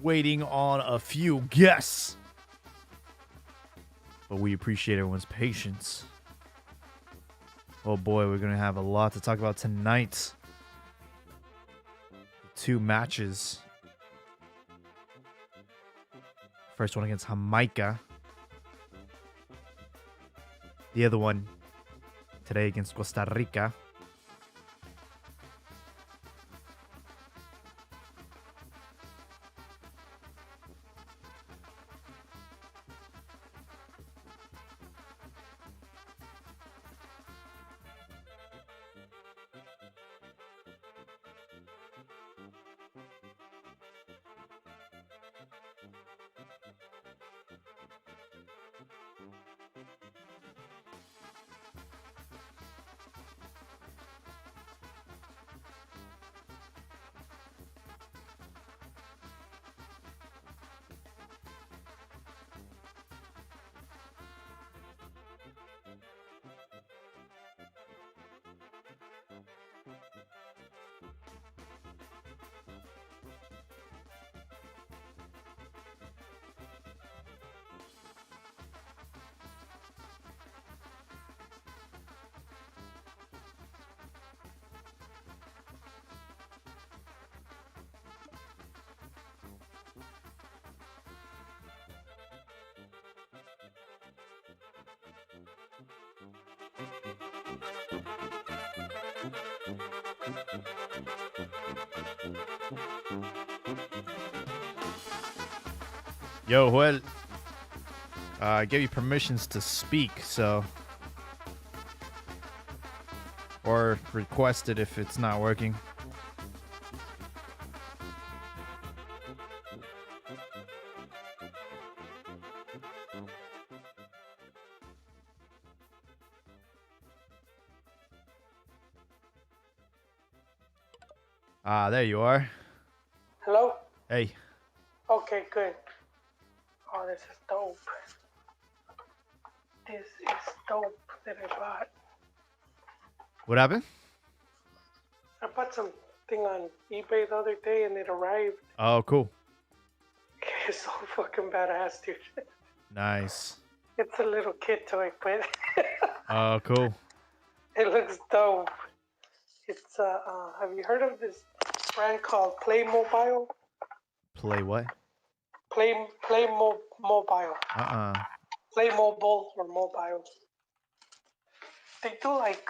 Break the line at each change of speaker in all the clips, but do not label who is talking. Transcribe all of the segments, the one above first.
Waiting on a few guests. But we appreciate everyone's patience. Oh boy, we're going to have a lot to talk about tonight. 2 matches. First one against Jamaica. The other one today against Costa Rica. Yo, Joel. I gave you permissions to speak, so... Or request it if it's not working. Ah, there you are.
Hello?
Hey.
Okay, good. Oh, this is dope. This is dope that I bought.
What happened?
I bought something on eBay the other day and it arrived.
Oh, cool.
It's so fucking badass, dude.
Nice.
It's a little kid toy, but
Oh, cool.
it looks dope. It's have you heard of this brand called Playmobil?
Play what?
Mobile. Playmobile or mobile. They do like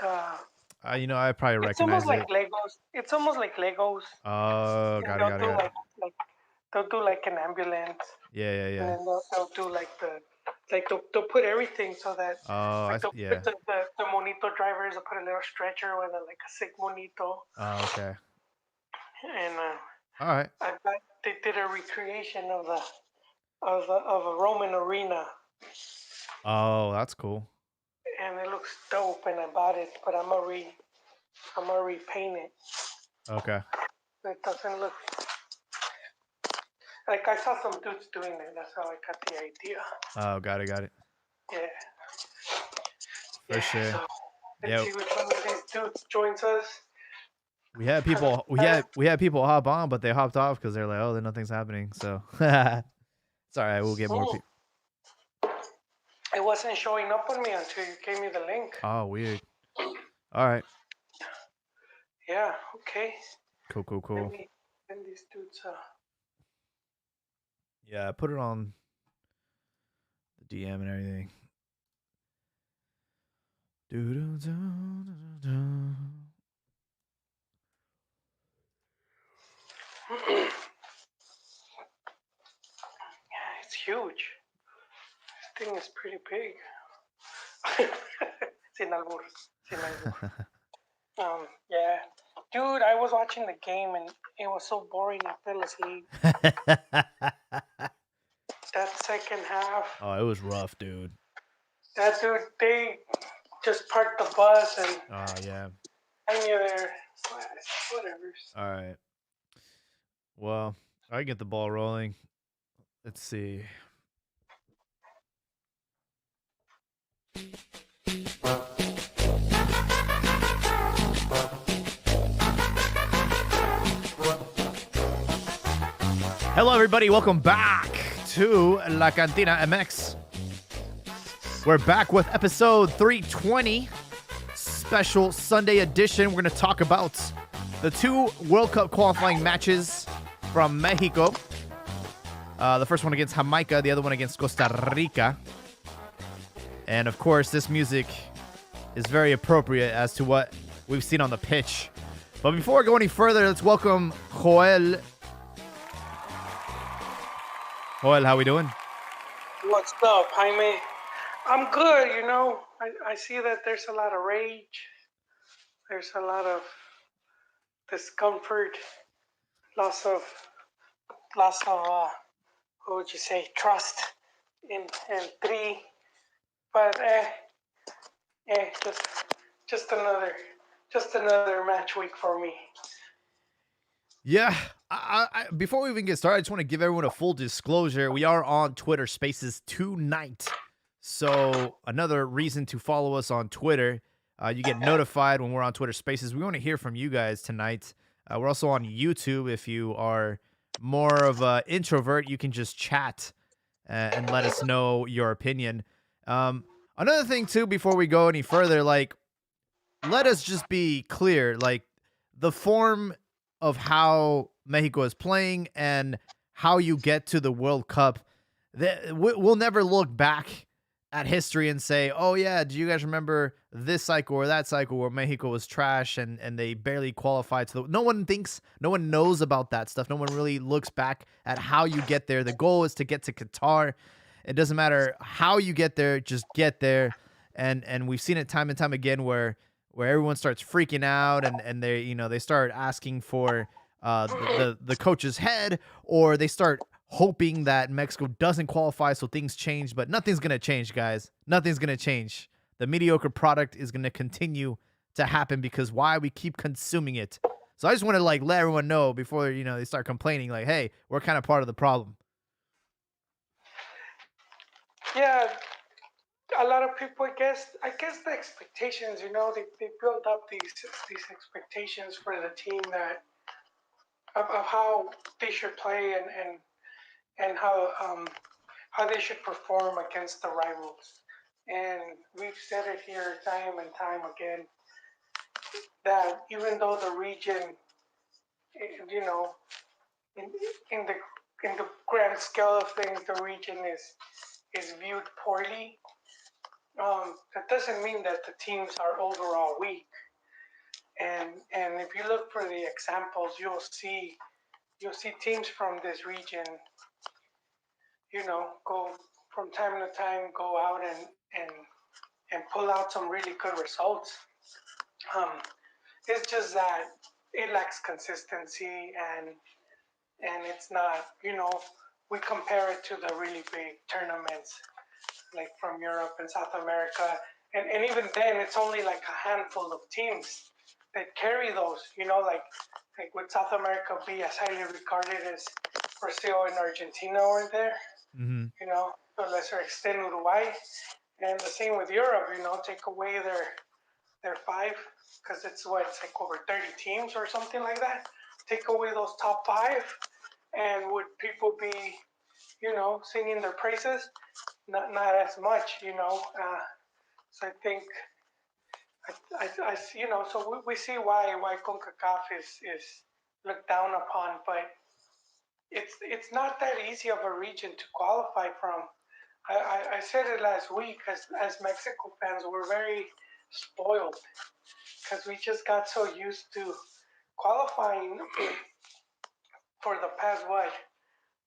You know, I probably
it's almost
recognize
like
it.
Legos. It's almost like Legos.
Oh,
And
got
they'll
it.
do like they'll do like an ambulance.
Yeah.
And then they'll do like they'll put everything so that
Oh,
they'll
yeah.
put the monito drivers. They'll put a little stretcher with like a sick monito.
Oh, okay.
And
All right.
they did a recreation of a Roman arena.
Oh, that's cool.
And it looks dope, and I bought it, but I'm gonna repaint it.
Okay.
It doesn't look like I saw some dudes doing it. That's how I got the idea.
Oh, got it.
Yeah.
For sure.
So let's see which one of these dudes joins us.
We had people hop on, but they hopped off because they're like, oh, then nothing's happening. So it's all right. We'll get more people.
It wasn't showing up on me until you gave me the link.
Oh, weird. All right.
Yeah. Okay.
Cool.
Maybe these dudes.
Yeah, put it on the DM and everything.
Yeah, it's huge. This thing is pretty big. Sin albur. Yeah. Dude, I was watching the game and it was so boring I fell asleep. That second half.
Oh, it was rough, dude.
That dude, they just parked the bus and
yeah.
hang you there. Whatever.
All right. Well, I get the ball rolling. Let's see. Hello, everybody. Welcome back to La Cantina MX. We're back with episode 320, special Sunday edition. We're going to talk about the two World Cup qualifying matches from Mexico. The first one against Jamaica, the other one against Costa Rica. And, of course, this music is very appropriate as to what we've seen on the pitch. But before we go any further, let's welcome Joel. Joel, how we doing?
What's up, Jaime? I'm good, you know. I see that there's a lot of rage. There's a lot of discomfort. Loss of what would you say, trust in three. But just another match week for me.
Yeah. I before we even get started, I just want to give everyone a full disclosure. We are on Twitter Spaces tonight. So another reason to follow us on Twitter. You get notified when we're on Twitter Spaces. We want to hear from you guys tonight. We're also on YouTube. If you are more of an introvert, you can just chat and let us know your opinion. Another thing, too, before we go any further, like, let us just be clear. Like, the form of how Mexico is playing and how you get to the World Cup, we'll never look back at history and say, "Oh yeah, do you guys remember this cycle or that cycle where Mexico was trash and they barely qualified to the?" No one thinks, no one knows about that stuff. No one really looks back at how you get there. The goal is to get to Qatar. It doesn't matter how you get there, just get there. And we've seen it time and time again where everyone starts freaking out and they they start asking for the coach's head, or they start hoping that Mexico doesn't qualify so things change, but nothing's going to change, guys. Nothing's going to change. The mediocre product is going to continue to happen because why? We keep consuming it. So I just want to like let everyone know before, they start complaining like, "Hey, we're kind of part of the problem."
Yeah, a lot of people, I guess the expectations, they build up these expectations for the team that of how they should play and how they should perform against the rivals. And we've said it here time and time again that even though the region, you know, in, in the in the grand scale of things, the region is viewed poorly. That doesn't mean that the teams are overall weak. And if you look for the examples, you'll see teams from this region, go from time to time, go out and pull out some really good results. Um, it's just that it lacks consistency and it's not, we compare it to the really big tournaments like from Europe and South America. And even then, it's only like a handful of teams that carry those, like with South America be as highly regarded as Brazil and Argentina were there,
Hmm.
to a lesser extent Uruguay. And the same with Europe, take away their five, because it's like over 30 teams or something like that. Take away those top five, and would people be, singing their praises? Not as much, so I think so we see why CONCACAF is looked down upon, but it's not that easy of a region to qualify from. I said it last week, as Mexico fans, we're very spoiled because we just got so used to qualifying for the past what,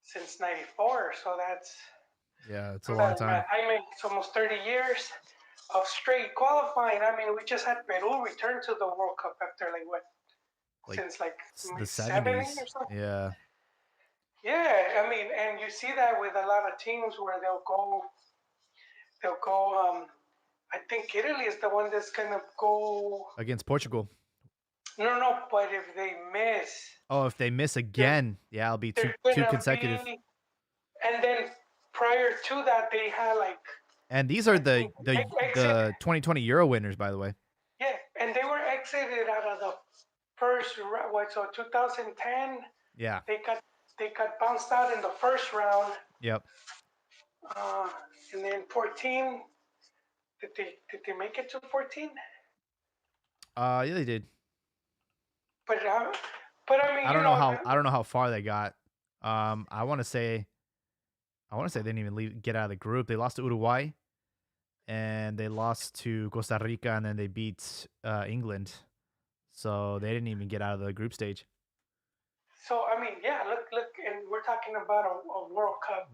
since '94. So that's
Yeah, it's a long time.
I mean, it's almost 30 years of straight qualifying. I mean, we just had Peru return to the World Cup after like what,
Like
since like
the
'70 or
70s.
something.
Yeah.
Yeah, I mean, and you see that with a lot of teams where they'll go. I think Italy is the one that's gonna go.
Against Portugal.
No, no, but if they miss,
Oh, if they miss
they're
again, yeah, it'll be two
they're
two
gonna
consecutive.
be. And then prior to that, they had like
And these are
I
the
think
the
exit.
the 2020 Euro winners, by the way.
Yeah, and they were exited out of the first what? So 2010,
Yeah.
they got they got bounced out in the first round,
Yep.
uh, and then 14. Did they make it to 14?
Yeah, they did.
But but I mean,
I don't know how far they got. I want to say they didn't even get out of the group. They lost to Uruguay and they lost to Costa Rica and then they beat England. So they didn't even get out of the group stage.
so I mean, yeah, look, and we're talking about a World Cup.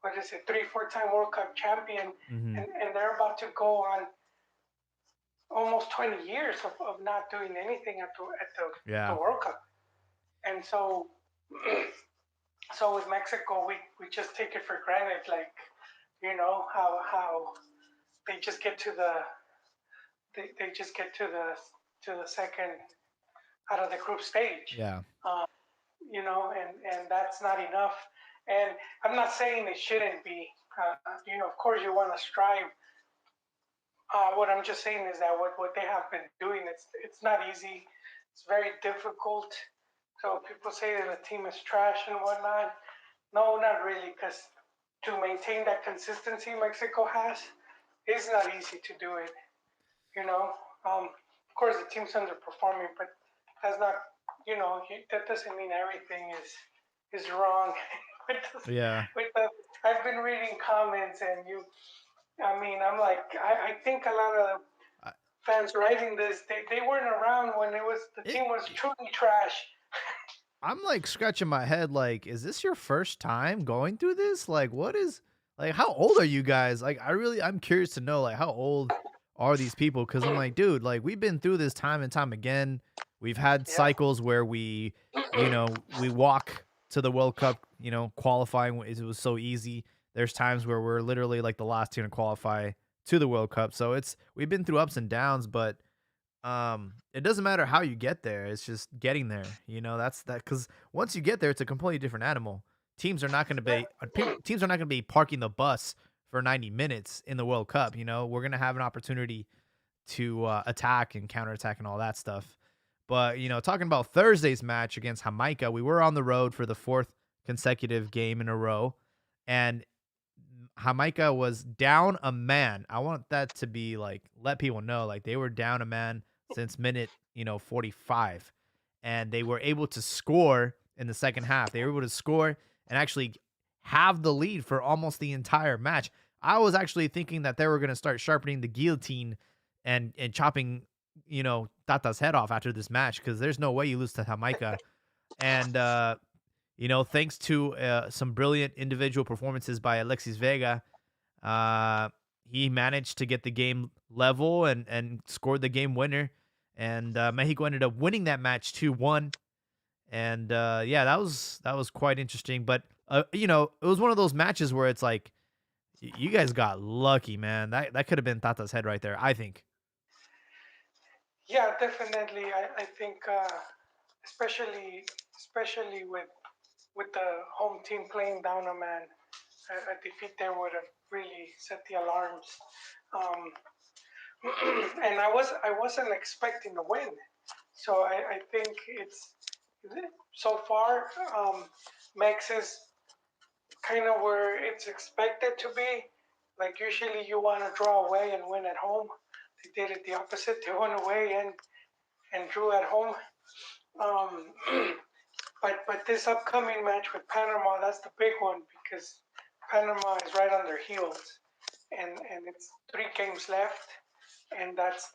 What is it? 3, 4 time World Cup champion,
Hmm.
and they're about to go on almost 20 years of not doing anything at the
Yeah.
World Cup. And so so with Mexico, we just take it for granted, like how they just get to they just get to the second out of the group stage,
Yeah.
uh, and that's not enough. And I'm not saying it shouldn't be. Of course, you want to strive. What I'm just saying is that what they have been doing, it's not easy. It's very difficult. So people say that the team is trash and whatnot. No, not really, because to maintain that consistency Mexico has, it's not easy to do it. You know, of course the team's underperforming, but that's not, that doesn't mean everything is wrong. with the,
Yeah.
with the, I've been reading comments and I mean, I'm like, I think a lot of
I,
fans writing this, they weren't around when the
it,
team was truly trash.
I'm like scratching my head, like, is this your first time going through this? Like, what is like how old are you guys? Like, I'm curious to know, like, how old are these people? Because I'm like, dude, like we've been through this time and time again. We've had
Yeah.
cycles where we walk to the World Cup, qualifying it was so easy. There's times where we're literally like the last team to qualify to the World Cup. So we've been through ups and downs, but it doesn't matter how you get there, it's just getting there, that's that because once you get there, it's a completely different animal. Teams are not gonna be teams are not gonna be parking the bus for 90 minutes in the World Cup, we're gonna have an opportunity to, attack and counterattack and all that stuff. But, talking about Thursday's match against Jamaica, we were on the road for the 4th consecutive game in a row, and Jamaica was down a man. I want that to be like let people know like they were down a man since minute, 45 and they were able to score in the second half. They were able to score and actually have the lead for almost the entire match. I was actually thinking that they were going to start sharpening the guillotine and chopping, Tata's head off after this match cuz there's no way you lose to Jamaica. And thanks to some brilliant individual performances by Alexis Vega, uh, he managed to get the game level and scored the game winner. And Mexico ended up winning that match 2-1. And yeah, that was quite interesting. But it was one of those matches where it's like you guys got lucky, man. That could have been Tata's head right there, I think.
Yeah, definitely. I think, especially with the home team playing down a man, a defeat there would have really set the alarms. Um, and I wasn't expecting a win, so I think it's so far, Mex is kind of where it's expected to be. Like usually you want to draw away and win at home. They did it the opposite. They won away and drew at home. Um, but this upcoming match with Panama, that's the big one because Panama is right on their heels, and it's 3 games left, and that's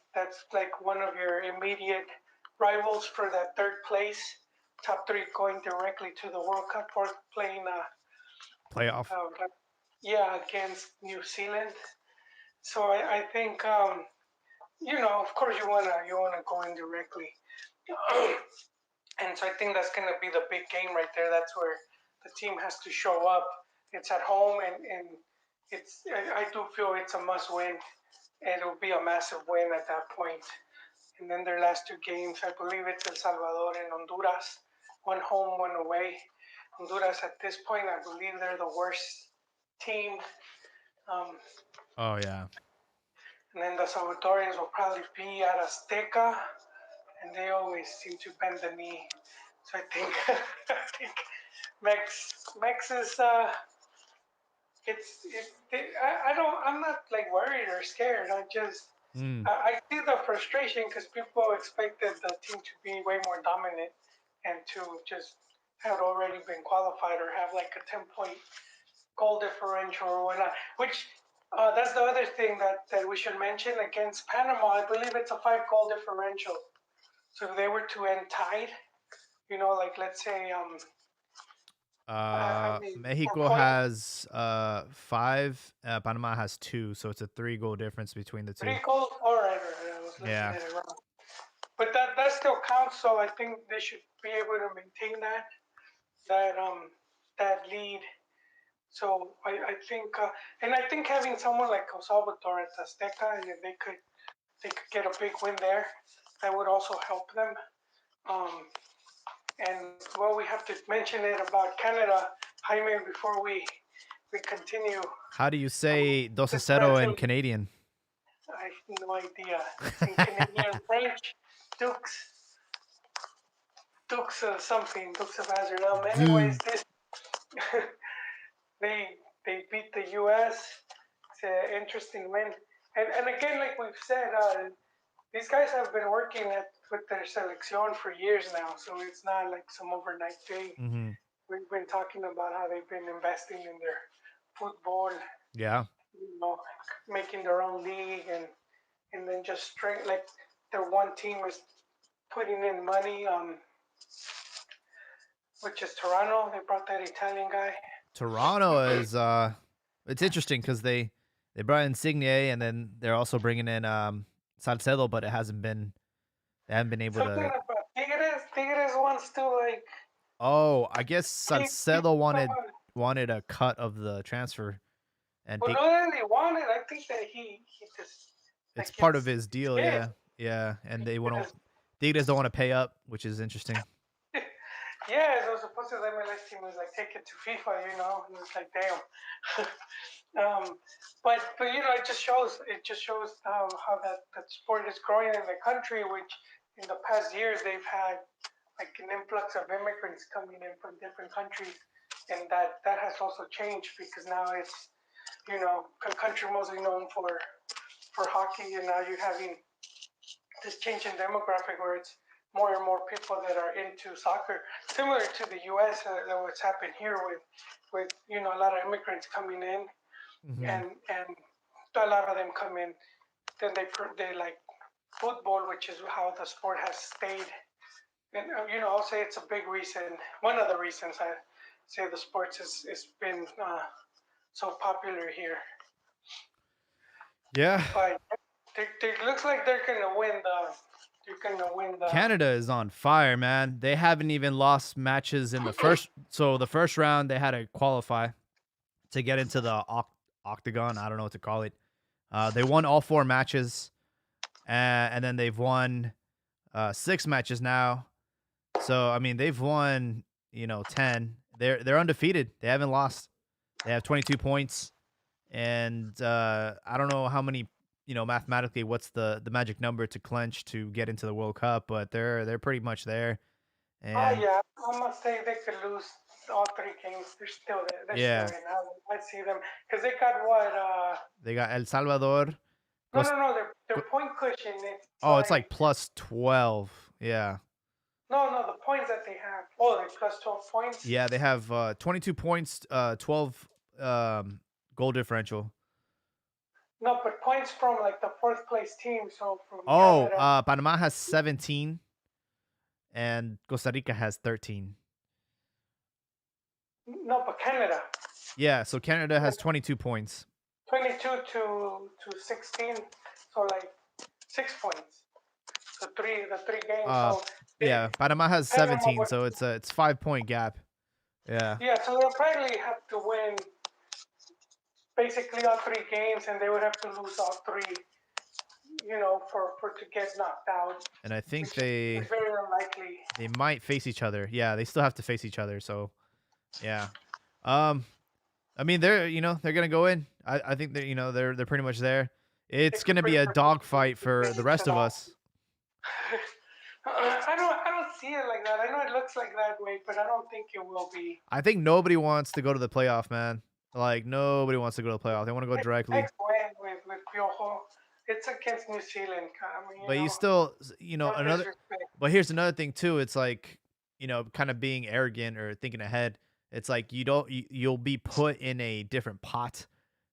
like one of your immediate rivals for that third place. Top three going directly to the World Cup or playing,
Playoff.
yeah, against New Zealand. So I think, of course you wanna go in directly. And so I think that's going to be the big game right there. That's where the team has to show up. It's at home, and I do feel it's a must win. And it will be a massive win at that point. And then their last 2 games, I believe it's El Salvador and Honduras. One home, one away. Honduras at this point, I believe they're the worst team. Um,
Oh yeah.
and then the Salvadorians will probably be at Azteca, and they always seem to bend the knee. So I think I think Mex is, I'm not like worried or scared.
Mm.
I see the frustration because people expected the team to be way more dominant and to just have already been qualified or have like a 10-point goal differential or whatnot. Which, that's the other thing that we should mention against Panama. I believe it's a 5 goal differential. So if they were to end tied, like let's say, I mean, for
Mexico
point
has 5, Panama has 2, so it's a 3-goal difference between the two.
3 goals. All right, I was looking
Yeah.
at it wrong. But that still counts. So I think they should be able to maintain that um that lead. So I think, and I think having someone like El Salvador at Azteca, and they could get a big win there. That would also help them. Um, and well, we have to mention it about Canada, Jaime, before we continue.
How do you say dos a
This
cero in
matchup,
Canadian?
I have no idea. It's in Canadian French. Dukes, something, Dukes of Hazard. Anyways,
Dude.
this they beat the U.S. It's an interesting win, and again, like we've said, these guys have been working with their selección for years now, so it's not like some overnight thing.
Mhm.
We've been talking about how they've been investing in their football,
Yeah.
you know, making their own league, and then just straight like their one team is putting in money, which is Toronto. They brought that Italian guy.
Toronto is it's interesting because they brought Insigne and then they're also bringing in Salcedo, but they haven't been able
Something
to.
about Tigres wants to like
Oh, I guess
keep
Salcedo wanted
someone.
wanted a cut of the transfer, and
Well, not that he wanted. I think that he just
it's
like
part of
it's
his deal.
his.
Yeah, yeah, and
Because
they just don't want to pay up, which is interesting.
yeah, so supposed to the MLS team was like take it to FIFA, and it's like damn. But it just shows how that sport is growing in the country, which in the past years they've had like an influx of immigrants coming in from different countries, and that has also changed because now it's a country mostly known for hockey, and now you're having this change in demographic where it's more and more people that are into soccer, similar to the U.S. What's happened here with a lot of immigrants coming in,
Hmm.
and a lot of them come in, then they like football, which is how the sport has stayed. And I'll say it's a big reason. One of the reasons I say the sports is been so popular here.
Yeah,
But it looks like they're gonna win the. They're gonna win the.
Canada is on fire, man. They haven't even lost matches in the first. So the first round they had to qualify to get into the octagon. I don't know what to call it. They won all four matches, and then they've won 6 matches now. So I mean, they've won 10. They're undefeated. They haven't lost. They have 22 points, and I don't know how many. Mathematically, what's the magic number to clinch to get into the World Cup? But they're pretty much there. And
Yeah, I must say they could lose all three games. They're still there. They're still
yeah,
in. I see them because they got what?
they got El Salvador.
No,
Costa,
no, no. Their point cushion. It's
oh, it's like
like
plus 12. Yeah.
no, no. The points that they have. Oh, they're plus 12 points.
Yeah, they have 22 points, 12 goal differential.
No, but points from like the fourth place team. So from
Oh,
Canada.
Panama has 17 and Costa Rica has 13.
No, but Canada.
Yeah, so Canada has 22 points.
22 to 16. So like 6 points. The three games.
Uh
So they
yeah, Panama has
Panama
17,
would.
so it's 5 point gap. Yeah.
Yeah, so they'll probably have to win basically all three games, and they would have to lose all three, for to get knocked out,
And I think
which is very unlikely.
they might face each other. Yeah, they still have to face each other, so yeah. Um I mean, they're gonna go in. I think that they're pretty much there.
They
It's
could
gonna be
bring
a
participation
dogfight for the rest
at
of
all.
us.
I don't see it like that. I know it looks like that way, but I don't think it will be.
I think nobody wants to go to the playoff, man. Like nobody wants to go to the playoff. They want to go directly.
Next win with Piojo, it's against New Zealand. I mean,
But you still,
no
another.
disrespect.
But here's another thing too. It's like, kind of being arrogant or thinking ahead. It's like you'll be put in a different pot.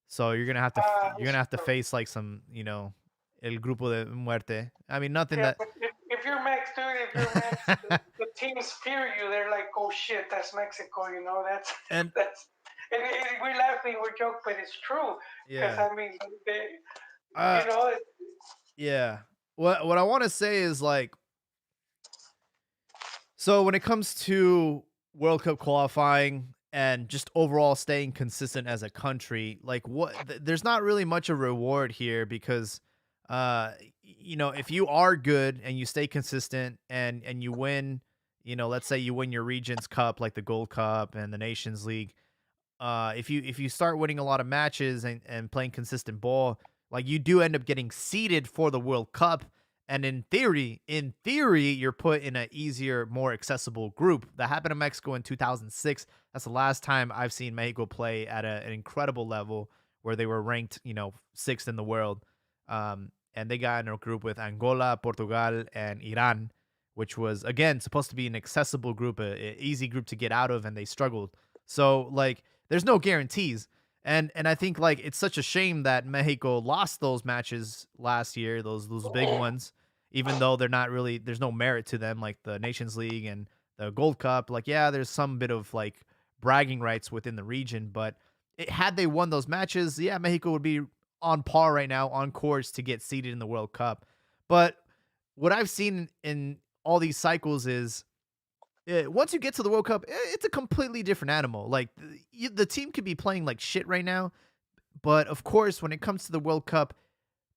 So you're
It's
gonna have to
true.
face like some, el grupo de muerte. I mean, nothing
Yeah,
that.
but if you're Max, dude, if you're Max, the teams fear you. They're like, oh shit, that's Mexico. That's
And
that's. And we're laughing, we're joking, but it's true. Because
yeah.
I mean, they,
Uh
you know,
yeah. What I want to say is like, so when it comes to World Cup qualifying and just overall staying consistent as a country, like there's not really much a reward here because if you are good and you stay consistent and you win, let's say you win your region's cup like the Gold Cup and the Nations League, if you start winning a lot of matches and playing consistent ball, like you do end up getting seeded for the World Cup. And in theory, you're put in an easier, more accessible group. That happened to Mexico in 2006. That's the last time I've seen Mexico play at an incredible level where they were ranked, sixth in the world. And they got in a group with Angola, Portugal, and Iran, which was again supposed to be an accessible group, a easy group to get out of, and they struggled. So like, there's no guarantees. And I think like it's such a shame that Mexico lost those matches last year, those big ones, even though they're not really there's no merit to them, like the Nations League and the Gold Cup. Like, yeah, there's some bit of like bragging rights within the region, but had they won those matches, yeah, Mexico would be on par right now, on course to get seeded in the World Cup. But what I've seen in all these cycles is once you get to the World Cup, it's a completely different animal. Like the team could be playing like shit right now, but of course, when it comes to the World Cup,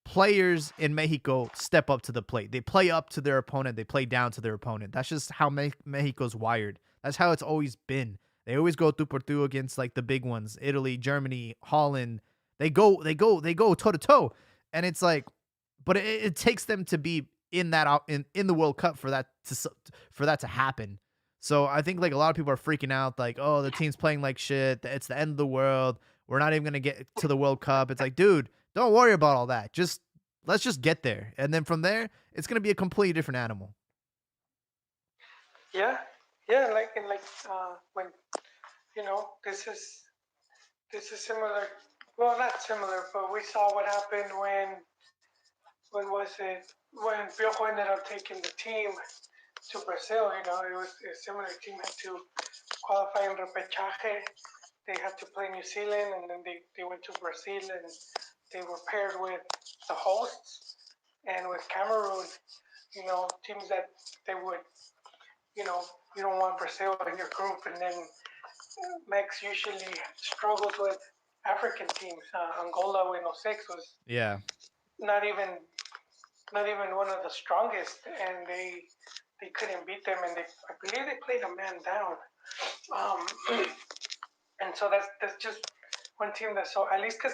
players in Mexico step up to the plate. They play up to their opponent. They play down to their opponent. That's just how Mexico's wired. That's how it's always been. They always go two por two against like the big ones, Italy, Germany, Holland. They go toe to toe, and it's like, but it takes them to be in that in the World Cup for that to happen. So I think like a lot of people are freaking out, like, oh, the team's playing like shit. It's the end of the world. We're not even gonna get to the World Cup. It's like, dude, don't worry about all that. Just let's just get there, and then from there, it's gonna be a completely different animal.
Yeah, yeah, like when this is similar. Well, not similar, but we saw what happened when was it when Piojo ended up taking the team to Brazil. It was a similar team had to qualify in repechaje. They had to play New Zealand, and then they went to Brazil, and they were paired with the hosts and with Cameroon. Teams that they would, you know, you don't want Brazil in your group, and then Mex usually struggles with African teams. Angola in '06 was
Yeah.
not even not even one of the strongest, and they couldn't beat them, and I believe they played a man down. Um, and so that's just one team that so at least because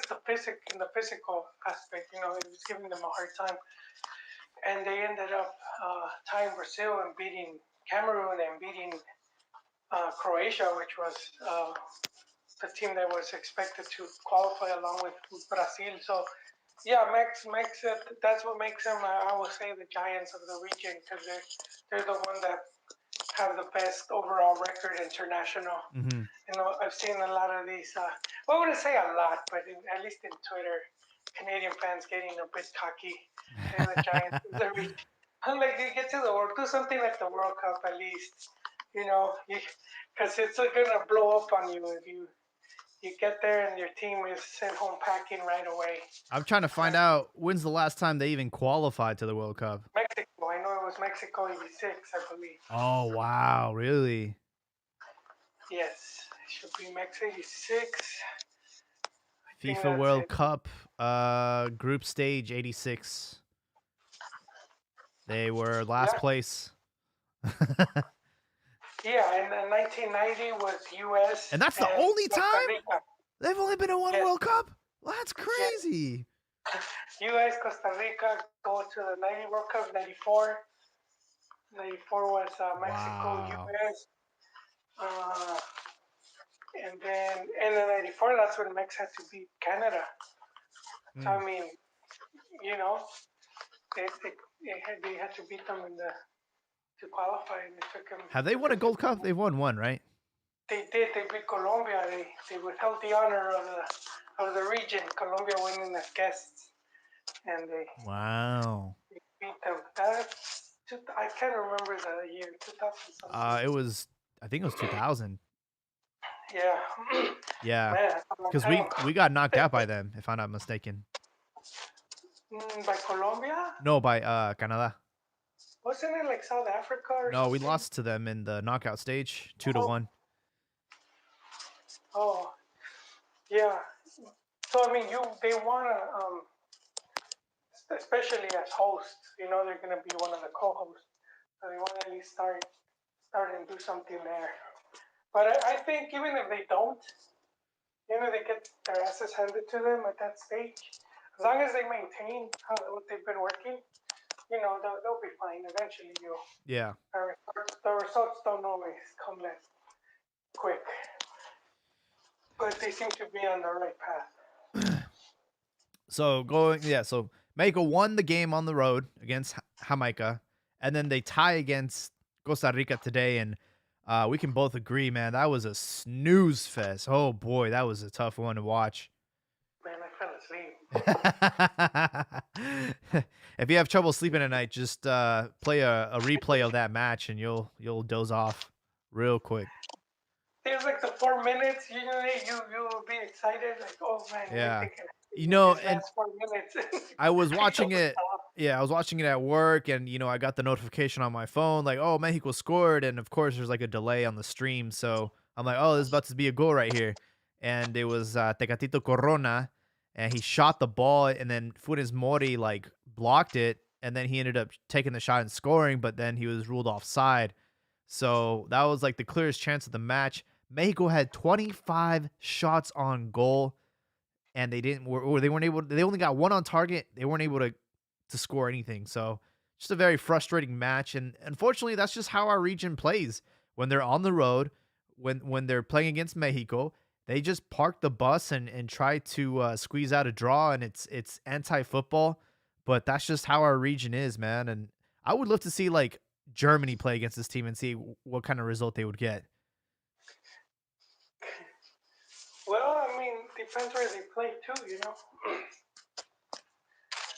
in the physical aspect, it was giving them a hard time, and they ended up tying Brazil and beating Cameroon and beating Croatia, which was the team that was expected to qualify along with Brazil. So yeah, makes it. That's what makes them. I would say the giants of the region because they're the one that have the best overall record international.
Hmm.
I've seen a lot of these. Well, I wouldn't say a lot, but at least in Twitter, Canadian fans getting a bit cocky, saying the Giants is the region. I'm like, you get to the World, do something like the World Cup at least, because it's gonna blow up on you if you get there and your team is sent home packing right away.
I'm trying to find out when's the last time they even qualified to the World Cup.
Mexico, I know it was Mexico '86, I believe.
Oh wow, really?
Yes, it should be Mexico '86. I think
FIFA
that's
World
it.
Cup, group stage '86. They were last
Yeah,
place.
yeah, and 1990 was U.S.
And that's the
and
only
Costa
time
Rica.
they've only been in one
Yes,
World Cup. Well, that's
yes.
crazy.
U.S. Costa Rica go to the '90 World Cup. '94. '94 was Mexico
Wow.
U.S. Uh, and then '94 that's when Mex had to beat Canada. So
Mm.
I mean, you know, they had to beat them to qualify, and it took them.
Have they won a Gold Cup? They've won one, right?
They did. They beat Colombia. They withheld the honor of the region. Colombia winning as guests, and
Wow.
they beat them. I can't remember the year. 2000 something.
It was, I think it was 2000.
Yeah,
Yeah,
man, that's a long
because
time
we got knocked out by them, if I'm not mistaken.
By Colombia.
No, by Canada.
Wasn't it like South Africa or
No, we
something?
lost to them in the knockout stage, 2-1.
Oh, oh, yeah. So I mean, they wanna, especially as hosts. They're gonna be one of the co-hosts, so they want to at least start and do something there. But I think even if they don't, they get their asses handed to them at that stage. As long as they maintain what they've been working, they'll be fine. Eventually,
Yeah.
the results don't always come that quick, but they seem to be on the right path.
So Mexico won the game on the road against Jamaica, and then they tie against Costa Rica today, and We can both agree, man. That was a snooze fest. Oh boy, that was a tough one to watch.
Man, I fell asleep.
If you have trouble sleeping at night, just play a replay of that match, and you'll doze off real quick.
There's like the 4 minutes. You will be excited, like, oh man,
Yeah,
anything can happen
you
in
know,
this
and
last 4 minutes.
I was
You don't
watching it.
stop.
Yeah, I was watching it at work, and I got the notification on my phone, like, "Oh, Mexico scored," and of course, there's like a delay on the stream, so I'm like, "Oh, this is about to be a goal right here," and it was Tecatito Corona, and he shot the ball, and then Funes Mori like blocked it, and then he ended up taking the shot and scoring, but then he was ruled offside. So that was like the clearest chance of the match. Mexico had 25 shots on goal, and they didn't or they weren't able they only got one on target. They weren't able to score anything. So just a very frustrating match. And unfortunately, that's just how our region plays. When they're on the road, when they're playing against Mexico, they just park the bus and try to squeeze out a draw, and it's anti-football. But that's just how our region is, man. And I would love to see like Germany play against this team and see what kind of result they would get.
Well, I mean, depends where they play too.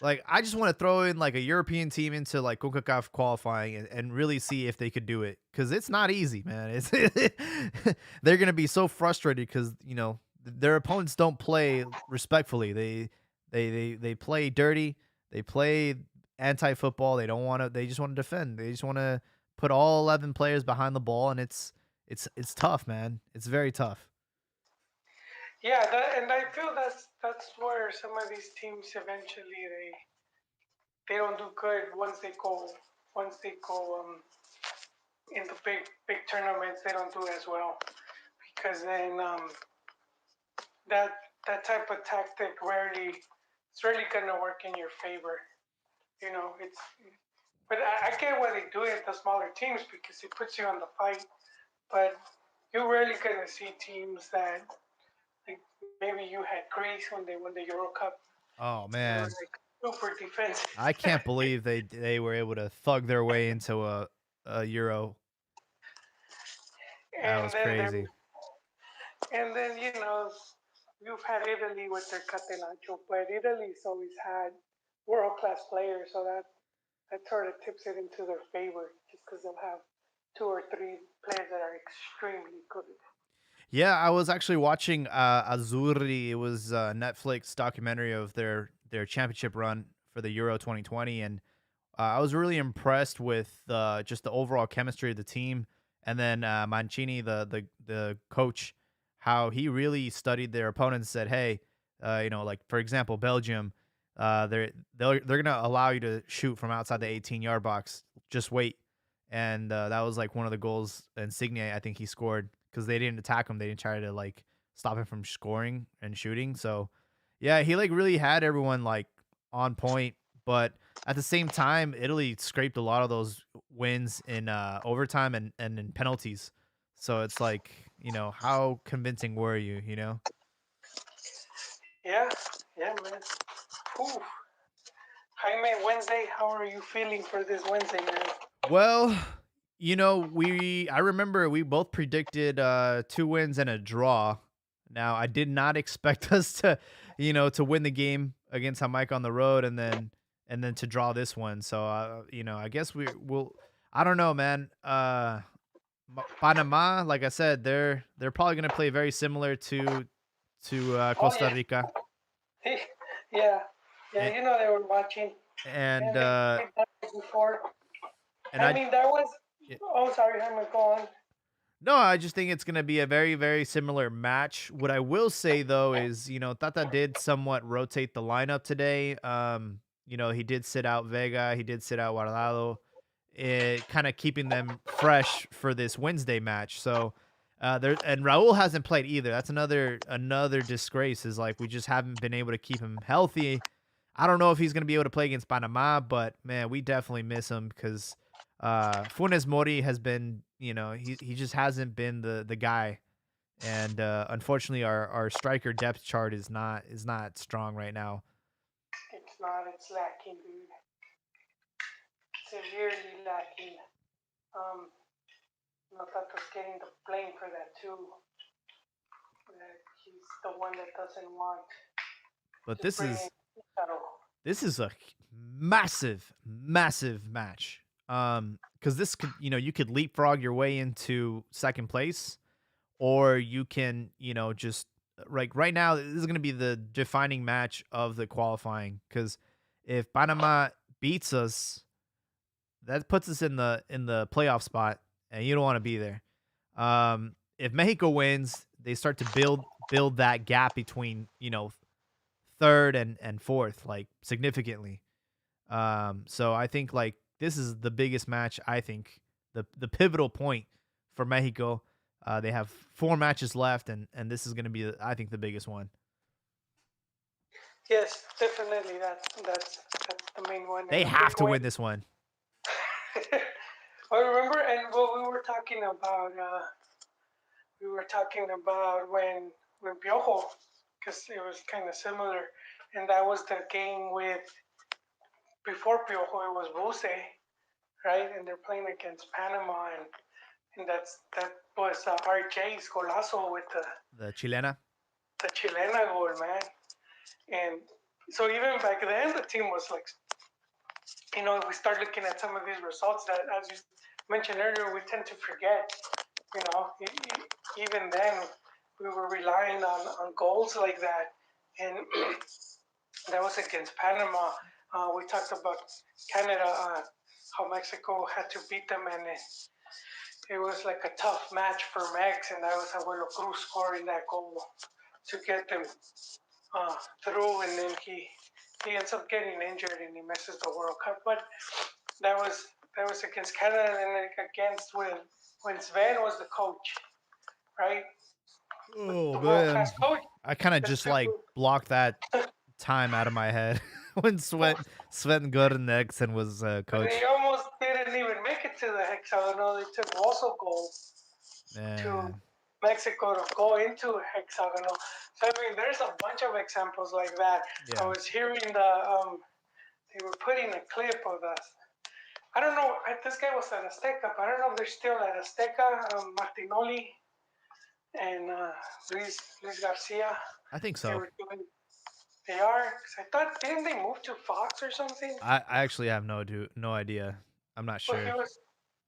Like, I just want to throw in like a European team into like CONCACAF qualifying and really see if they could do it, because it's not easy, man. It's they're gonna be so frustrated because their opponents don't play respectfully. They play dirty. They play anti football. They don't want to. They just want to defend. They just want to put all 11 players behind the ball, and it's tough, man. It's very tough.
Yeah, and I feel that's where some of these teams eventually they don't do good once they go in the big tournaments. They don't do as well because then that that type of tactic it's rarely gonna work in your favor. It's but I get why they do it the smaller teams because it puts you on the fight. But you're rarely gonna see teams that like maybe you had Greece when they won the Euro Cup.
Oh
They were
man,
like super defensive.
I can't believe they were able to thug their way into a Euro. That
and
was
then there,
crazy.
and then you've had Italy with their Catenaccio, but Italy's always had world class players, so that sort of tips it into their favor, just because they'll have two or three players that are extremely good.
Yeah, I was actually watching Azzurri. It was a Netflix documentary of their championship run for the Euro 2020, and I was really impressed with just the overall chemistry of the team. And then Mancini, the coach, how he really studied their opponents. Said, "Hey, like for example, Belgium, they're gonna allow you to shoot from outside the 18-yard box. Just wait." And that was like one of the goals Insigne I think he scored because they didn't attack him. They didn't try to like stop him from scoring and shooting. So yeah, he like really had everyone like on point, but at the same time, Italy scraped a lot of those wins in overtime and in penalties. So it's like, how convincing were you, you know?
Yeah, yeah, man. Whew. Jaime, Wednesday, how are you feeling for this Wednesday, man?
Well, I remember we both predicted 2 wins and a draw. Now, I did not expect us to win the game against Jamaica on the road and then to draw this one. So, I guess we'll I don't know, man. Panama, like I said, they're probably going to play very similar to
Oh
Costa
yeah,
Rica.
yeah, yeah.
And
They were watching,
and
and
uh
they've done it before.
and
I
I
mean, there was. Oh, sorry, Jaime, go on.
No, I just think it's gonna be a very, very similar match. What I will say though is, Tata did somewhat rotate the lineup today. He did sit out Vega, he did sit out Guardado, kind of keeping them fresh for this Wednesday match. So there and Raul hasn't played either. That's another disgrace, is like we just haven't been able to keep him healthy. I don't know if he's gonna be able to play against Panama, but man, we definitely miss him because Funes Mori has been, he just hasn't been the guy, and unfortunately, our striker depth chart is not strong right now.
It's not. It's lacking, dude. Severely lacking. Um, No Tato's getting the blame for that too. That he's the one that doesn't want
But
to bring in Taro.
this is a massive, massive match. Because this could, you could leapfrog your way into second place, or you can, just like right now, this is going to be the defining match of the qualifying. Because if Panama beats us, that puts us in the playoff spot, and you don't want to be there. If Mexico wins, they start to build that gap between third and fourth, like significantly. So I think like this is the biggest match. I think the pivotal point for Mexico. They have 4 matches left, and this is going to be, I think, the biggest one.
Yes, definitely. That's the main one.
They have to win this one.
I remember, and what we were talking about. We were talking about when Piojo, because it was kind of similar, and that was the game with before Piojo. It was Buse, right? And they're playing against Panama, and that was RJ's golazo with
the Chilena
goal, man. And so even back then, the team was like, we start looking at some of these results that, as you mentioned earlier, we tend to forget. Even then, we were relying on goals like that, and that was against Panama. We talked about Canada, how Mexico had to beat them, and it was like a tough match for Mex, and that was Abuelo Cruz scoring that goal to get them through, and then he ends up getting injured and he misses the World Cup. But that was against Canada, and against when Sven was the coach, right?
Oh
the
man,
world-class coach.
I kind of just like blocked that time out of my head when Sven Goraneksen was coach.
They almost didn't even make it to the hexagonal. They took also goal to Mexico to go into hexagonal. So I mean, there's a bunch of examples like that.
Yeah.
I was hearing they were putting a clip of us. I don't know. This guy was at Azteca, but I don't know if they're still at Azteca. Martinoli and Luis Garcia.
I think so.
They are. 'Cause I thought, didn't they move to Fox or something?
I actually have no idea. I'm not sure.
But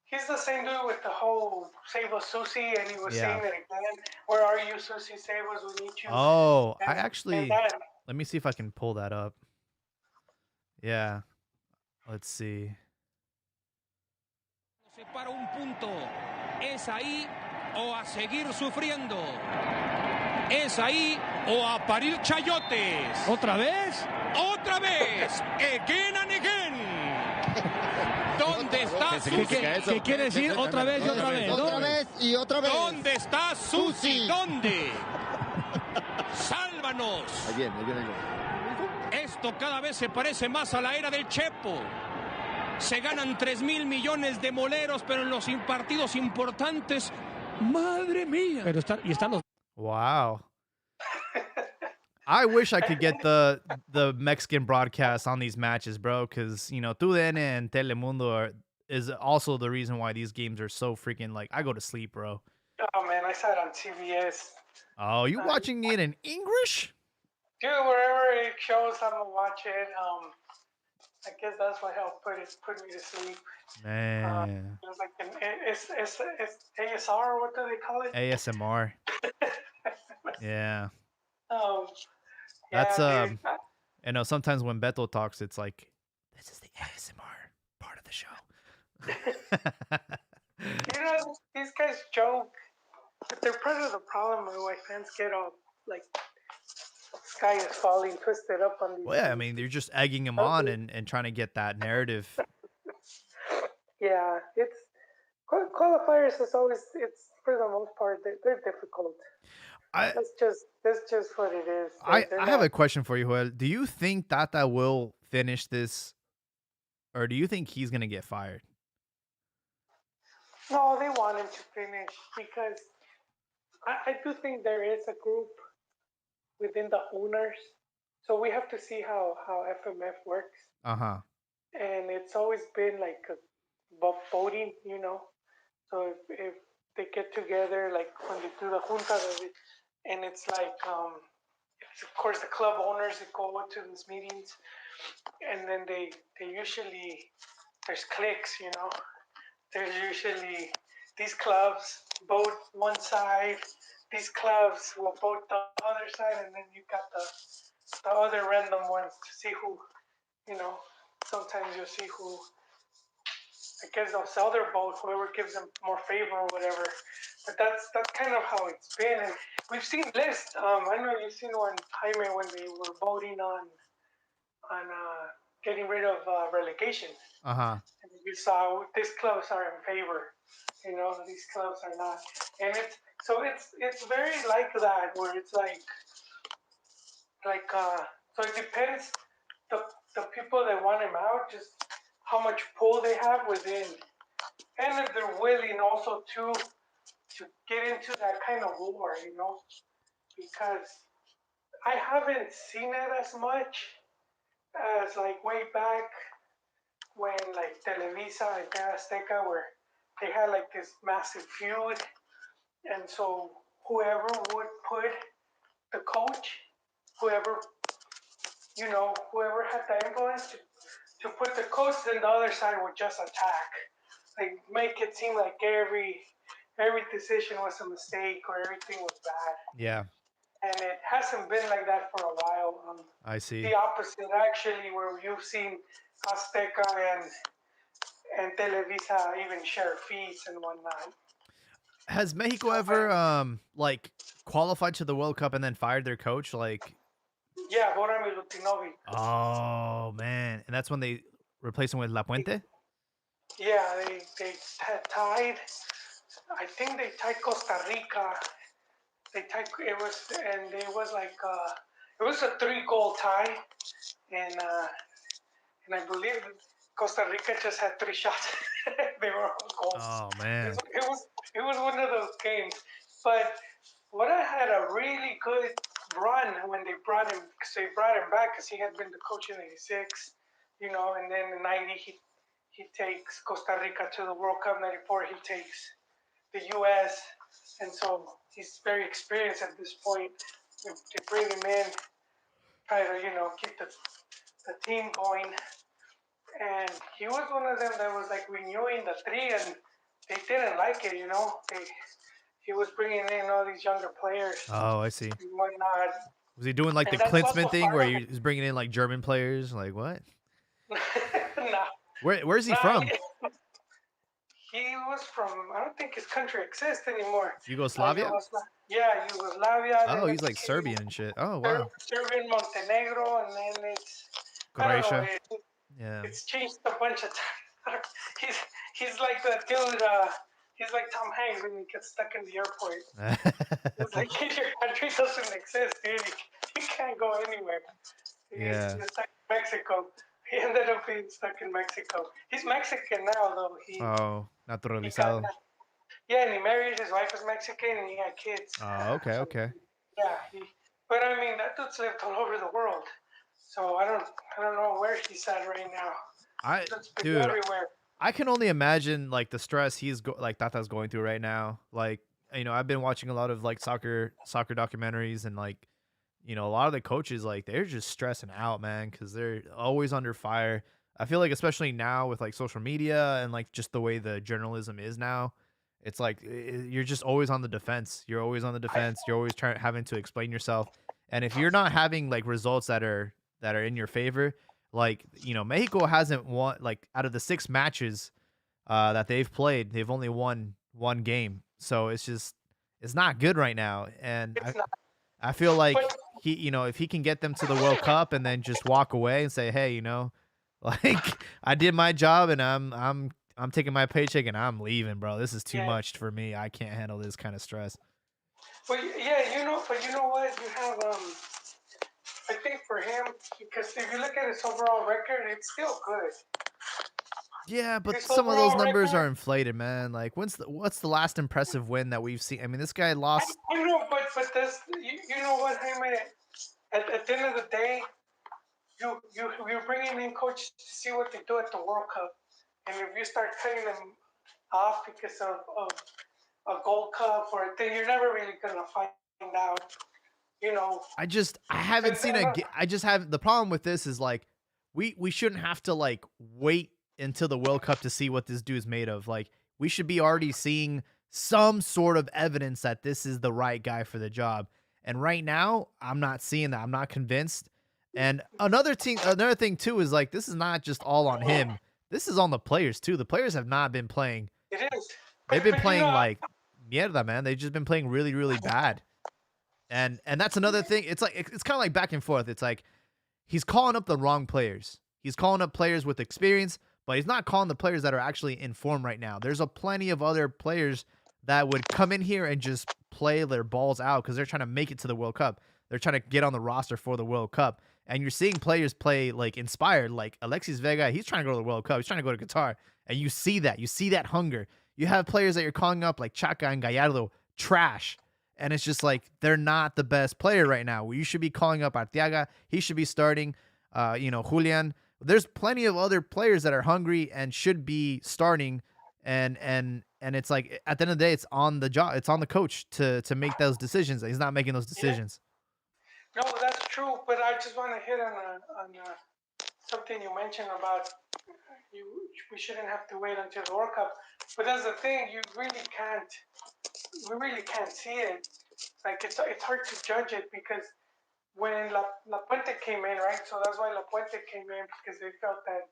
he's the same dude with the whole Save us Susie, and he was
Yeah.
saying it again. Where are you, Susie? Save us, we need you.
Oh,
And-
I actually, let me see if I can pull that up. Yeah. Let's see.
Para un punto. Es ahí o a seguir sufriendo. Es ahí o a parir chayotes.
¿Otra vez?
¡Otra vez! Again and again. ¿Dónde está Susi?
¿Qué quiere decir otra vez y otra vez?
Otra vez y otra vez.
¿Dónde está Susi? ¿Dónde? ¡Sálvanos!
Ahí viene.
Esto cada vez se parece más a la era del Chepo. Se ganan 3,000 millones de moleros, pero en los partidos importantes, madre mía.
Pero están los...
Wow. I wish I could get the Mexican broadcast on these matches, bro, because, TUDN and Telemundo is also the reason why these games are so freaking, like, I go to sleep, bro.
Oh, man, I saw it on CBS.
Oh, you watching it in English?
Dude, wherever it shows, I'm going to watch it. I guess that's what helped put me to sleep.
Man.
It was like it's ASR, what do they call it?
ASMR. Yeah.
Yeah,
That's sometimes when Beto talks, it's like, this is the ASMR part of the show.
These guys joke, but they're part of the problem of why fans get all like sky is falling, twisted up on these.
Well, yeah, I mean, they're just egging him on and trying to get that narrative.
Yeah, it's qualifiers is always, it's for the most part they're difficult. That's just what it is.
I have a question for you, Joel. Do you think Tata will finish this, or do you think he's gonna get fired?
No, they want him to finish because I do think there is a group within the owners. So we have to see how FMF works.
Uh-huh.
And it's always been like voting, So if they get together, like when they do the junta, and it's like it's of course the club owners that go to these meetings, and then they usually there's cliques, you know. There's usually these clubs vote one side, these clubs will vote the other side, and then you got the other random ones to see who, you know. Sometimes you'll see who. I guess they'll sell their vote, whoever gives them more favor or whatever. But that's kind of how it's been, and we've seen lists. I know you've seen one, Jaime, when they were voting on getting rid of relegation.
Uh-huh.
And you saw these clubs are in favor, you know, these clubs are not, and it's very like that where it's like so it depends the the people that want him out, just how much pull they have within, and if they're willing also to get into that kind of war, you know, because I haven't seen it as much as like way back when like Televisa and Azteca were they had like this massive feud, and so whoever would put the coach, whoever whoever had the influence to put the coach, then the other side would just attack, like make it seem like every decision was a mistake or everything was bad,
Yeah,
and it hasn't been like that for a while.
I see.
The opposite actually, where you've seen Azteca and Televisa even share fees and whatnot.
Has Mexico
So,
ever like qualified to the World Cup and then fired their coach? Like,
yeah, Borami Lutinovi.
oh man, and that's when they replaced him with La Puente.
Yeah, they tied. I think they tied Costa Rica. They tied it was like it was a 3-goal tie, and and I believe Costa Rica just had 3 shots. They were all goals.
Oh
It
man,
was, it was it was one of those games. But what I had a really good run when they brought him, because they brought him back because he had been the coach in '86, you know, and then in '90 he takes Costa Rica to the World Cup. '94 he takes the U.S. and so he's very experienced at this point. They bring him in, try to keep the team going, and he was one of them that was like renewing the three, and they didn't like it, you know. He was bringing in all these younger players
oh I see.
and whatnot,
Was he doing like the
and that's also
Klinsmann thing
part
where
of
he was bringing in like German players? Like what?
it. nah,
Where's he
nah,
from?
he was from. I don't think his country exists anymore.
Yugoslavia?
Yeah, Yugoslavia.
Oh,
Then
he's
it
like
became
Serbian and shit. Oh wow,
Serbian, Montenegro, and then it's I don't know.
Croatia. Yeah.
It's changed a bunch of times. He's like the dude. He's like Tom Hanks when he gets stuck in the airport. It's like your country doesn't exist, dude. You can't go anywhere.
Yeah.
He's stuck in Mexico. He ended up being stuck in Mexico. He's Mexican now, though.
Oh,
He got
naturalizado.
yeah, and he married. His wife is Mexican, and he had kids.
Oh, okay,
So
okay.
yeah, but I mean that dude's lived all over the world. So I don't know where he's at right now. That's been
Dude,
everywhere.
I can only imagine like the stress like Tata's going through right now. Like, I've been watching a lot of like soccer documentaries, and like, a lot of the coaches, like, they're just stressing out, man, because they're always under fire. I feel like especially now with like social media and like just the way the journalism is now, it's like you're just always on the defense. You're always on the defense. You're always having to explain yourself. And if you're not having like results that are in your favor, like, Mexico hasn't won like out of the 6 matches that they've played, they've only won one game. So it's not good right now. And
It's not.
I feel like
But
if he can get them to the World Cup and then just walk away and say, hey, like, I did my job and I'm taking my paycheck and I'm leaving, bro. This is too
yeah,
much for me. I can't handle this kind of stress.
but yeah, but you know what? You have I think for him, because if you look at his overall record, it's still good.
Yeah, but
His
some of those
overall
numbers are
record,
inflated, man. Like, what's the last impressive win that we've seen? I mean, this guy lost.
I know, but this, you know what, Jaime? At the end of the day, you're bringing in coaches to see what they do at the World Cup, and if you start cutting them off because of a Gold Cup or a thing. You're never really gonna find out. You know,
I haven't seen
and
I just have the problem with this is like we shouldn't have to like wait until the World Cup to see what this dude's made of. Like we should be already seeing some sort of evidence that this is the right guy for the job. And right now, I'm not seeing that. I'm not convinced. And another thing too is like this is not just all on him. This is on the players too. The players have not been playing.
it is.
They've been
But you
playing
know,
like mierda, man. They've just been playing really, really bad. And that's another thing. It's like it's kind of like back and forth. It's like he's calling up the wrong players. He's calling up players with experience, but he's not calling the players that are actually in form right now. There's a plenty of other players that would come in here and just play their balls out because they're trying to make it to the World Cup. They're trying to get on the roster for the World Cup. And you're seeing players play like inspired, like Alexis Vega. He's trying to go to the World Cup. He's trying to go to Qatar. And you see that. You see that hunger. You have players that you're calling up like Chaka and Gallardo, trash. And it's just like they're not the best player right now. You should be calling up Arteaga. He should be starting. Julian. There's plenty of other players that are hungry and should be starting. And it's like at the end of the day, it's on the job. It's on the coach to make those decisions. He's not making those decisions.
no, that's true. But I just want to hit on something you mentioned about you. We shouldn't have to wait until the World Cup. But that's the thing. You really can't. We really can't see it. Like it's hard to judge it because when La Puente came in, right? So that's why La Puente came in because they felt that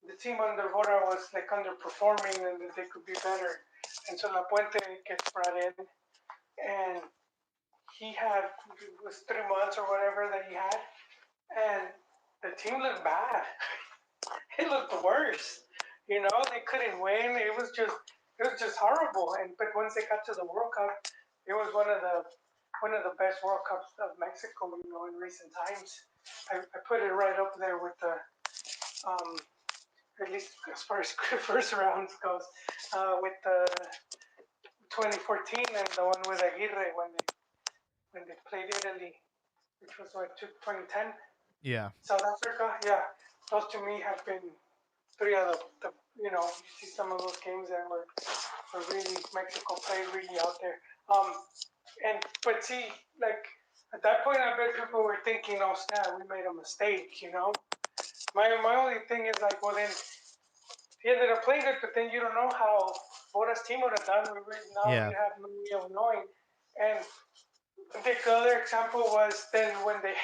the team under Vora was like underperforming and that they could be better. And so La Puente gets brought in, and he had it was 3 months or whatever that he had, and the team looked bad. It looked worse. You know, they couldn't win. It was just horrible. And but once they got to the World Cup, it was one of the best World Cups of Mexico, you know, in recent times. I put it right up there with the um, at least as far as first rounds goes, with the 2014 and the one with Aguirre when they played Italy, which was what 2010.
Yeah.
South Africa, yeah, those to me have been three of the you know, you see some of those games that were really Mexico played really out there. And but see, like at that point, I bet people were thinking, "Oh snap, we made a mistake," you know. My only thing is like, well then he ended up playing good, but then you don't know how Bora's team would have done. Now
Yeah.
you have no way of knowing. And the other example was then when they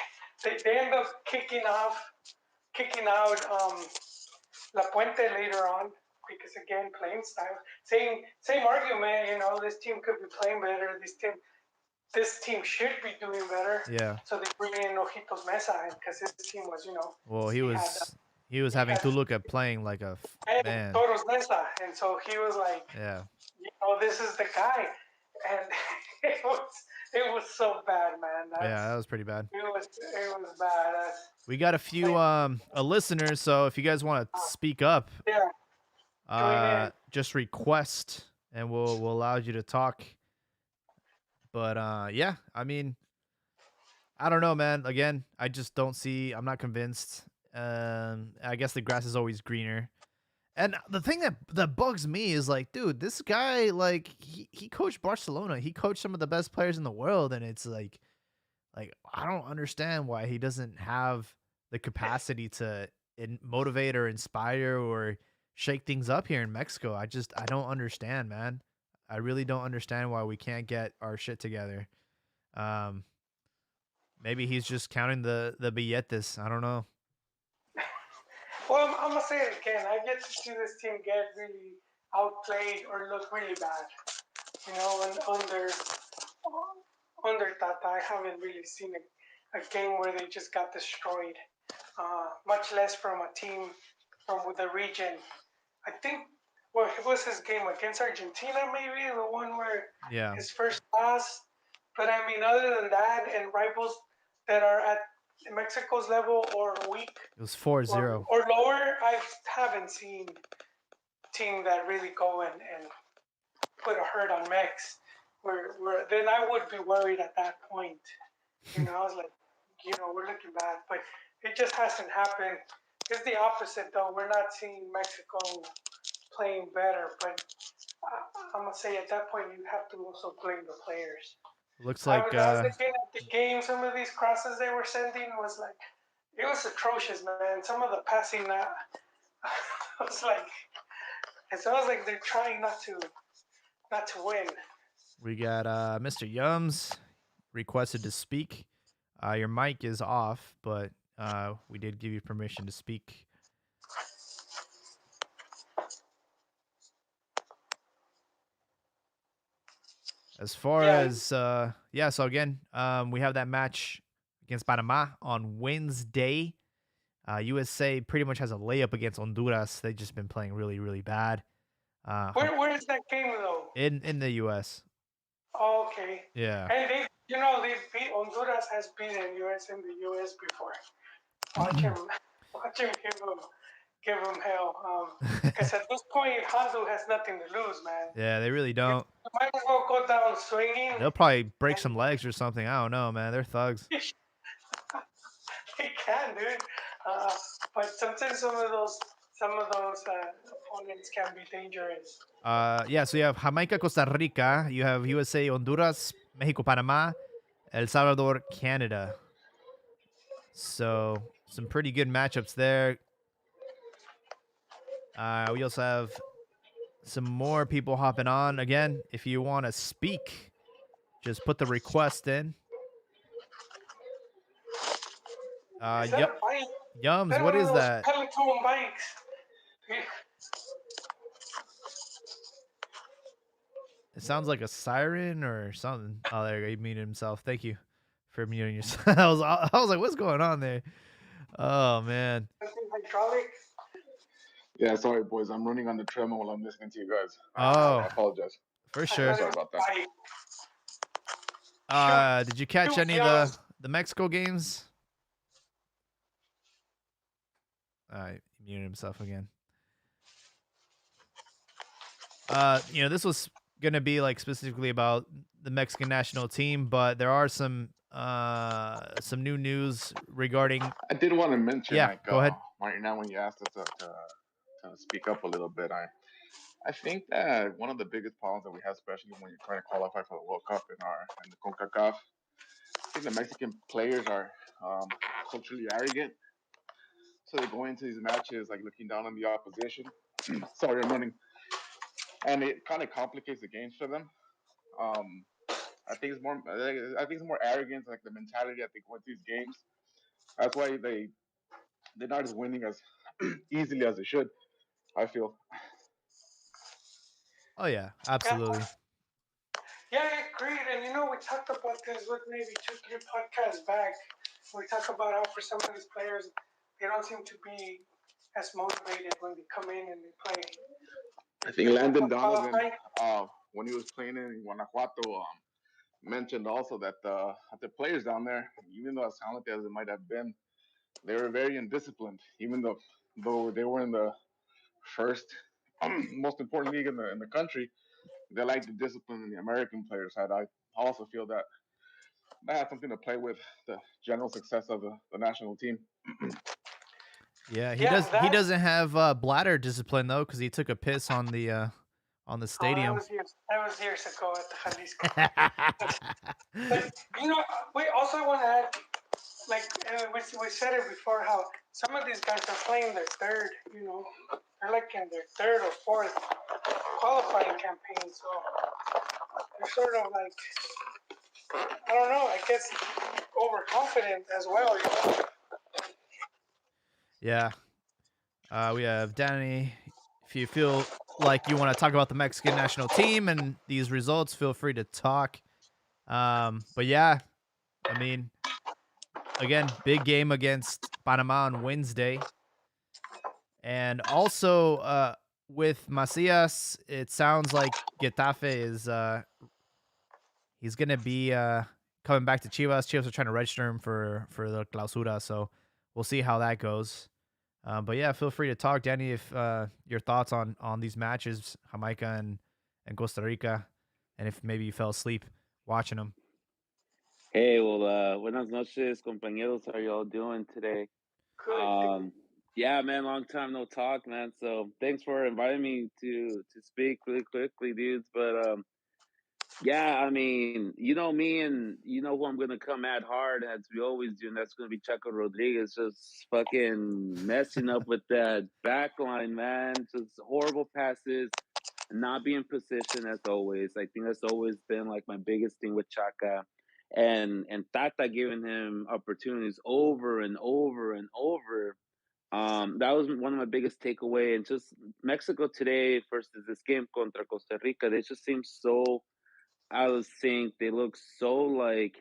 end up kicking out La Puente later on because again playing style. Same argument, you know, this team could be playing better. This team should be doing better.
Yeah.
So they bring in Ojitos Mesa because his team was, you know,
Well, he
had
was having to look at playing like a man.
Toros Mesa, and so he was like,
Yeah.
you know, this is the guy, and it was so bad, man.
Yeah, that was pretty bad.
It was bad.
We got a few listeners, so if you guys want to speak up,
Yeah,
just request and we'll allow you to talk. But yeah, I mean, I don't know, man. Again, I just don't see. I'm not convinced. I guess the grass is always greener. And the thing that bugs me is like, dude, this guy, like, he coached Barcelona. He coached some of the best players in the world, and it's like I don't understand why he doesn't have the capacity to motivate or inspire or shake things up here in Mexico. I don't understand, man. I really don't understand why we can't get our shit together. Maybe he's just counting the billetes. I don't know.
well, I'm gonna say it again. I get to see this team get really outplayed or look really bad. You know, and under Tata, I haven't really seen a game where they just got destroyed. Much less from a team from the region. I think well, it was his game against Argentina, maybe the one where
Yeah.
his first loss. But I mean, other than that, and rivals that are at Mexico's level or weak
It was 4-0.
or lower, I haven't seen team that really go and put a hurt on Mex. Where then I would be worried at that point. You know, I was like, you know, we're looking bad, but it just hasn't happened. It's the opposite, though. We're not seeing Mexico playing better, but I'm gonna say at that point you have to also blame the players.
Looks
I
like
was looking at the game. Some of these crosses they were sending was like, it was atrocious, man. Some of the passing that was like, it sounds like they're trying not to win.
we got Mr. Yums requested to speak. Your mic is off, but we did give you permission to speak. As far as so again, we have that match against Panama on Wednesday. USA pretty much has a layup against Honduras. They've just been playing really, really bad.
Where is that game though?
In the US.
Oh, okay.
Yeah.
And they beat Honduras has beaten US in the US before. Watch him give him hell. Because at this point, Hondu has nothing to lose, man.
Yeah, they really don't.
You might as well go down swinging.
They'll probably break some legs or something. I don't know, man. They're thugs.
They can, dude. But sometimes some of those opponents can be dangerous.
So you have Jamaica, Costa Rica. You have USA, Honduras, Mexico, Panama, El Salvador, Canada. So some pretty good matchups there. We also have some more people hopping on. Again, if you want to speak, just put the request in. Yums, what is that?
Peloton bikes.
It sounds like a siren or something. Oh, there you go. He muted himself. Thank you for muting yourself. I was like, what's going on there? Oh, man.
Hydraulic.
Yeah, sorry, boys. I'm running on the treadmill while I'm listening to you guys.
Oh.
I apologize.
For sure.
Sorry about that.
Did you catch any of the Mexico games? All right, he muted himself again. This was gonna be like specifically about the Mexican national team, but there are some new news regarding.
I did want to mention,
go ahead.
Right now, when you asked us to speak up a little bit, I think that one of the biggest problems that we have, especially when you're trying to qualify for the World Cup in the CONCACAF, I think the Mexican players are culturally arrogant. So they go into these matches like looking down on the opposition. Sorry, I'm running. And it kind of complicates the games for them. I think it's more arrogance, like the mentality that they go into these games. That's why they're not as winning as easily as they should, I feel.
Oh yeah, absolutely.
Yeah, I agreed. And we talked about this with maybe 2-3 podcasts back. We talked about how for some of these players, they don't seem to be as motivated when they come in and they play.
I think Landon Donovan, when he was playing in Guanajuato, mentioned also that the players down there, even though as talented as it might have been, they were very indisciplined. Even though they were in the first most important league in the country, they like the discipline in the American players had. I also feel that had something to play with the general success of the national team.
Yeah, he doesn't have bladder discipline though, because he took a piss on the stadium.
That was years ago at the Jalisco. But we also want to add, like we said it before, how some of these guys are playing their third. They're like in their third or fourth qualifying campaign, so they're sort of like, I don't know, I guess overconfident as well.
Yeah. We have Danny. If you feel like you want to talk about the Mexican national team and these results, feel free to talk. But yeah, I mean, again, big game against Panama on Wednesday. And also with Macias, it sounds like Getafe is he's going to be coming back to Chivas. Chivas are trying to register him for the clausura, so we'll see how that goes. But yeah, feel free to talk, Danny, if your thoughts on these matches, Jamaica and Costa Rica, and if maybe you fell asleep watching them.
Hey, well, buenas noches, compañeros. How are y'all doing today?
Good.
Yeah, man, long time no talk, man. So thanks for inviting me to speak really quickly, dudes. But yeah, I mean, you know me, and you know who I'm gonna come at hard as we always do, and that's gonna be Chaco Rodriguez, just fucking messing up with that back line, man. Just horrible passes, not being position as always. I think that's always been like my biggest thing with Chaka. And Tata giving him opportunities over and over and over. That was one of my biggest takeaway. And just Mexico today versus this game contra Costa Rica, they just seem so out of sync. They look so like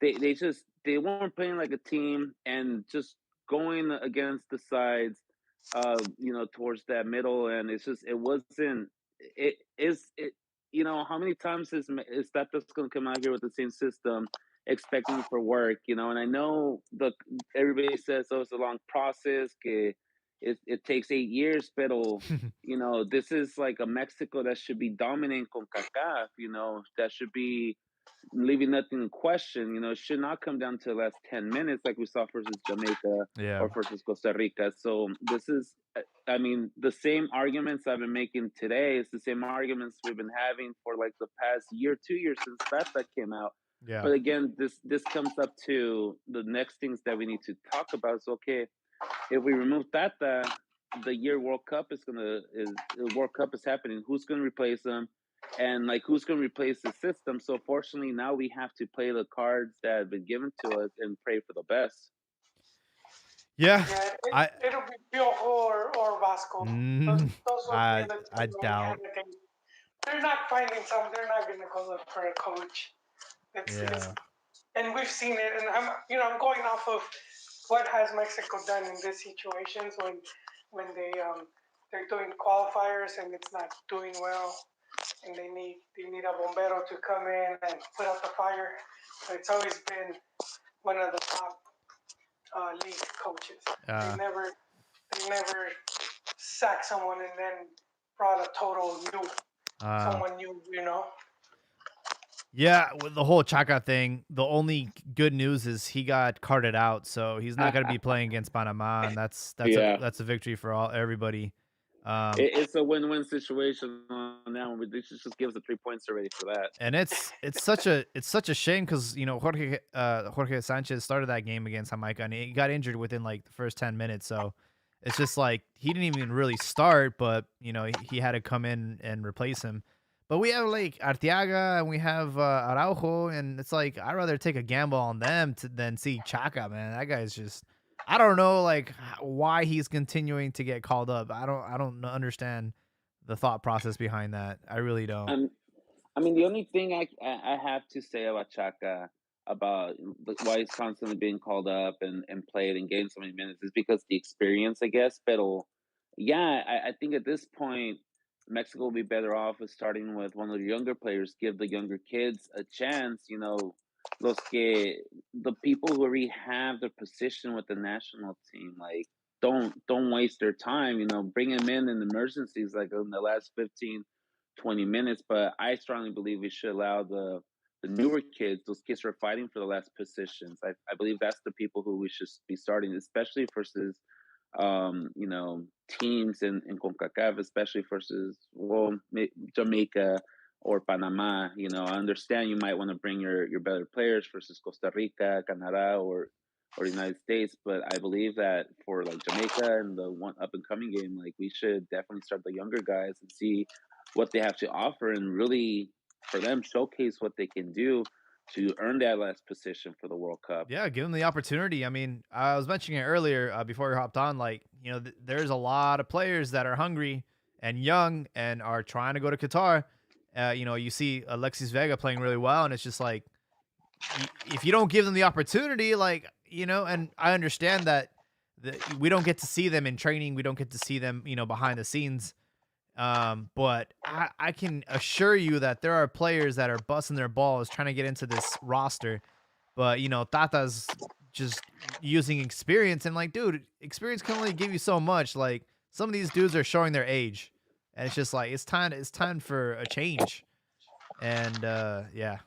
they weren't playing like a team and just going against the sides, towards that middle, and it's just it wasn't it is it how many times is that that's going to come out here with the same system expecting for work, and I know the everybody says, oh, it's a long process, que it takes 8 years, pero this is like a Mexico that should be dominant con CACAF, that should be leaving nothing in question. It should not come down to the last 10 minutes like we saw versus Jamaica
Yeah.
or versus Costa Rica. So this is, I mean, the same arguments I've been making today. It's the same arguments we've been having for like the past year, 2 years since that came out.
Yeah.
But again, this comes up to the next things that we need to talk about. So okay, if we remove that, the year World Cup World Cup is happening. Who's going to replace them? And like who's going to replace the system? So fortunately, now we have to play the cards that have been given to us and pray for the best.
Yeah,
Yeah, it'll be Piojo or Vasco. Those will
I
be the
I
two
doubt.
candidates. They're not finding some. They're not going to go look for a coach.
Yeah.
And we've seen it. And I'm going off of what has Mexico done in these situations when they're doing qualifiers and it's not doing well, and they need a bombero to come in and put out the fire. So it's always been one of the top league coaches. They never sacked someone and then brought a total new someone new.
Yeah, with the whole Chaka thing, the only good news is he got carted out, so he's not going to be playing against Panama, and that's
Yeah.
a victory for everybody.
It's a win-win situation on that one. They should just give us the 3 points already for that.
And it's such a shame because Jorge Sanchez started that game against Jamaica and he got injured within like the first 10 minutes. So it's just like he didn't even really start, but he had to come in and replace him. But we have like Arteaga and we have Araujo, and it's like I'd rather take a gamble on them than see Chaka, man. That guy's just, I don't know like why he's continuing to get called up. I don't understand the thought process behind that. I really don't.
I mean, the only thing I have to say about Chaka, about why he's constantly being called up and played and gained so many minutes, is because the experience, I guess. But yeah, I think at this point, Mexico will be better off with starting with one of the younger players, give the younger kids a chance. The people who already have their position with the national team, like don't waste their time. Bring them in emergencies, like in the last 15-20 minutes. But I strongly believe we should allow the newer kids, those kids who are fighting for the last positions. I believe that's the people who we should be starting, especially versus teams in CONCACAF, especially versus Jamaica or Panama. I understand you might want to bring your better players versus Costa Rica, Canada, or the United States, but I believe that for like Jamaica and the one up and coming game, like we should definitely start the younger guys and see what they have to offer, and really for them showcase what they can do to earn that last position for the World Cup.
Yeah, give them the opportunity. I mean, I was mentioning it earlier before we hopped on. Like, there's a lot of players that are hungry and young and are trying to go to Qatar. You see Alexis Vega playing really well, and it's just like, if you don't give them the opportunity, like, and I understand that we don't get to see them in training, we don't get to see them, behind the scenes. But I can assure you that there are players that are busting their balls trying to get into this roster. But, Tata's just using experience. And, like, dude, experience can only give you so much. Like, some of these dudes are showing their age. And it's just like, it's time for a change. And, yeah.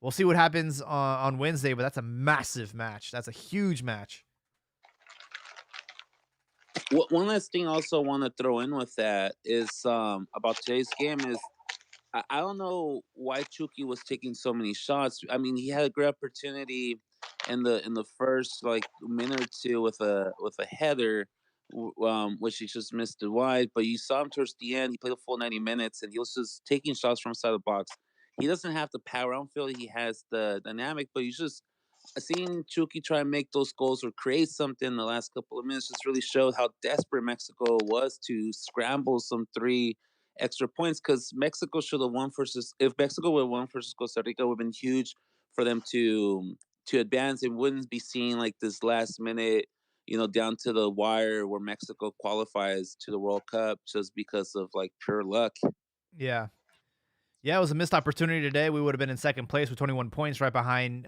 We'll see what happens on Wednesday, but that's a massive match. That's a huge match.
One last thing also want to throw in with that is about today's game is I don't know why Chucky was taking so many shots. I mean, he had a great opportunity in the first like minute or two with a header, which he just missed it wide. But you saw him towards the end. He played a full 90 minutes, and he was just taking shots from outside the box. He doesn't have the power. I don't feel he has the dynamic, but he's just seeing Chucky try and make those goals or create something in the last couple of minutes just really showed how desperate Mexico was to scramble some three extra points because Mexico should have won versus if Mexico would have won versus Costa Rica would have been huge for them to advance. It wouldn't be seen like this last minute, down to the wire where Mexico qualifies to the World Cup just because of like pure luck.
Yeah. Yeah, it was a missed opportunity today. We would have been in second place with 21 points right behind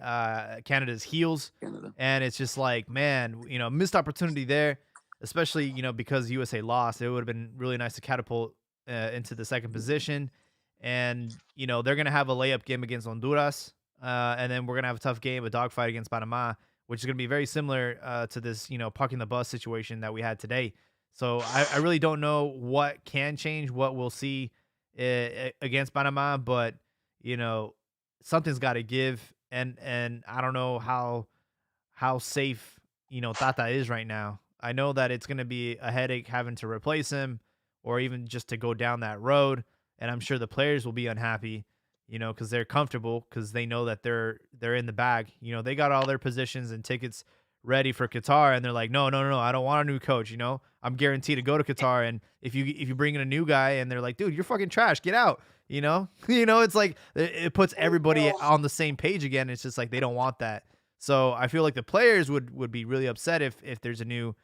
Canada's heels.
Canada.
And it's just like, man, missed opportunity there, especially, because USA lost. It would have been really nice to catapult into the second position. And, they're going to have a layup game against Honduras. And then we're going to have a tough game, a dogfight against Panama, which is going to be very similar to this, parking the bus situation that we had today. So I really don't know what can change, what we'll see against Panama, but something's got to give, and I don't know how safe Tata is right now. I know that it's going to be a headache having to replace him, or even just to go down that road, and I'm sure the players will be unhappy, because they're comfortable because they know that they're in the bag. They got all their positions and tickets ready for Qatar, and they're like, no, I don't want a new coach. I'm guaranteed to go to Qatar, and if you bring in a new guy, and they're like, dude, you're fucking trash, get out. It's like it puts everybody on the same page again. It's just like they don't want that. So I feel like the players would be really upset if there's a new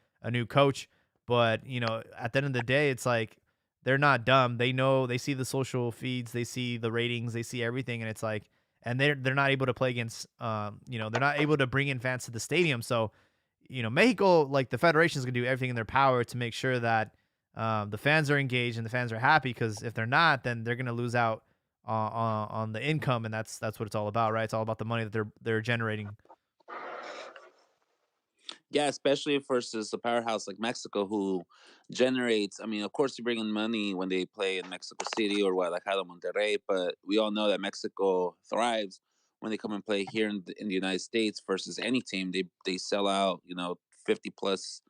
coach. But at the end of the day, it's like they're not dumb. They know, they see the social feeds, they see the ratings, they see everything, and it's like, and they're not able to play against, they're not able to bring in fans to the stadium. So, Mexico, like the federation is gonna do everything in their power to make sure that the fans are engaged and the fans are happy. Because if they're not, then they're gonna lose out on the income, and that's what it's all about, right? It's all about the money that they're generating.
Yeah, especially versus a powerhouse like Mexico, who generates. I mean, of course, you bring in money when they play in Mexico City or Guadalajara, Monterrey, but we all know that Mexico thrives when they come and play here in the United States versus any team. They sell out, 50 plus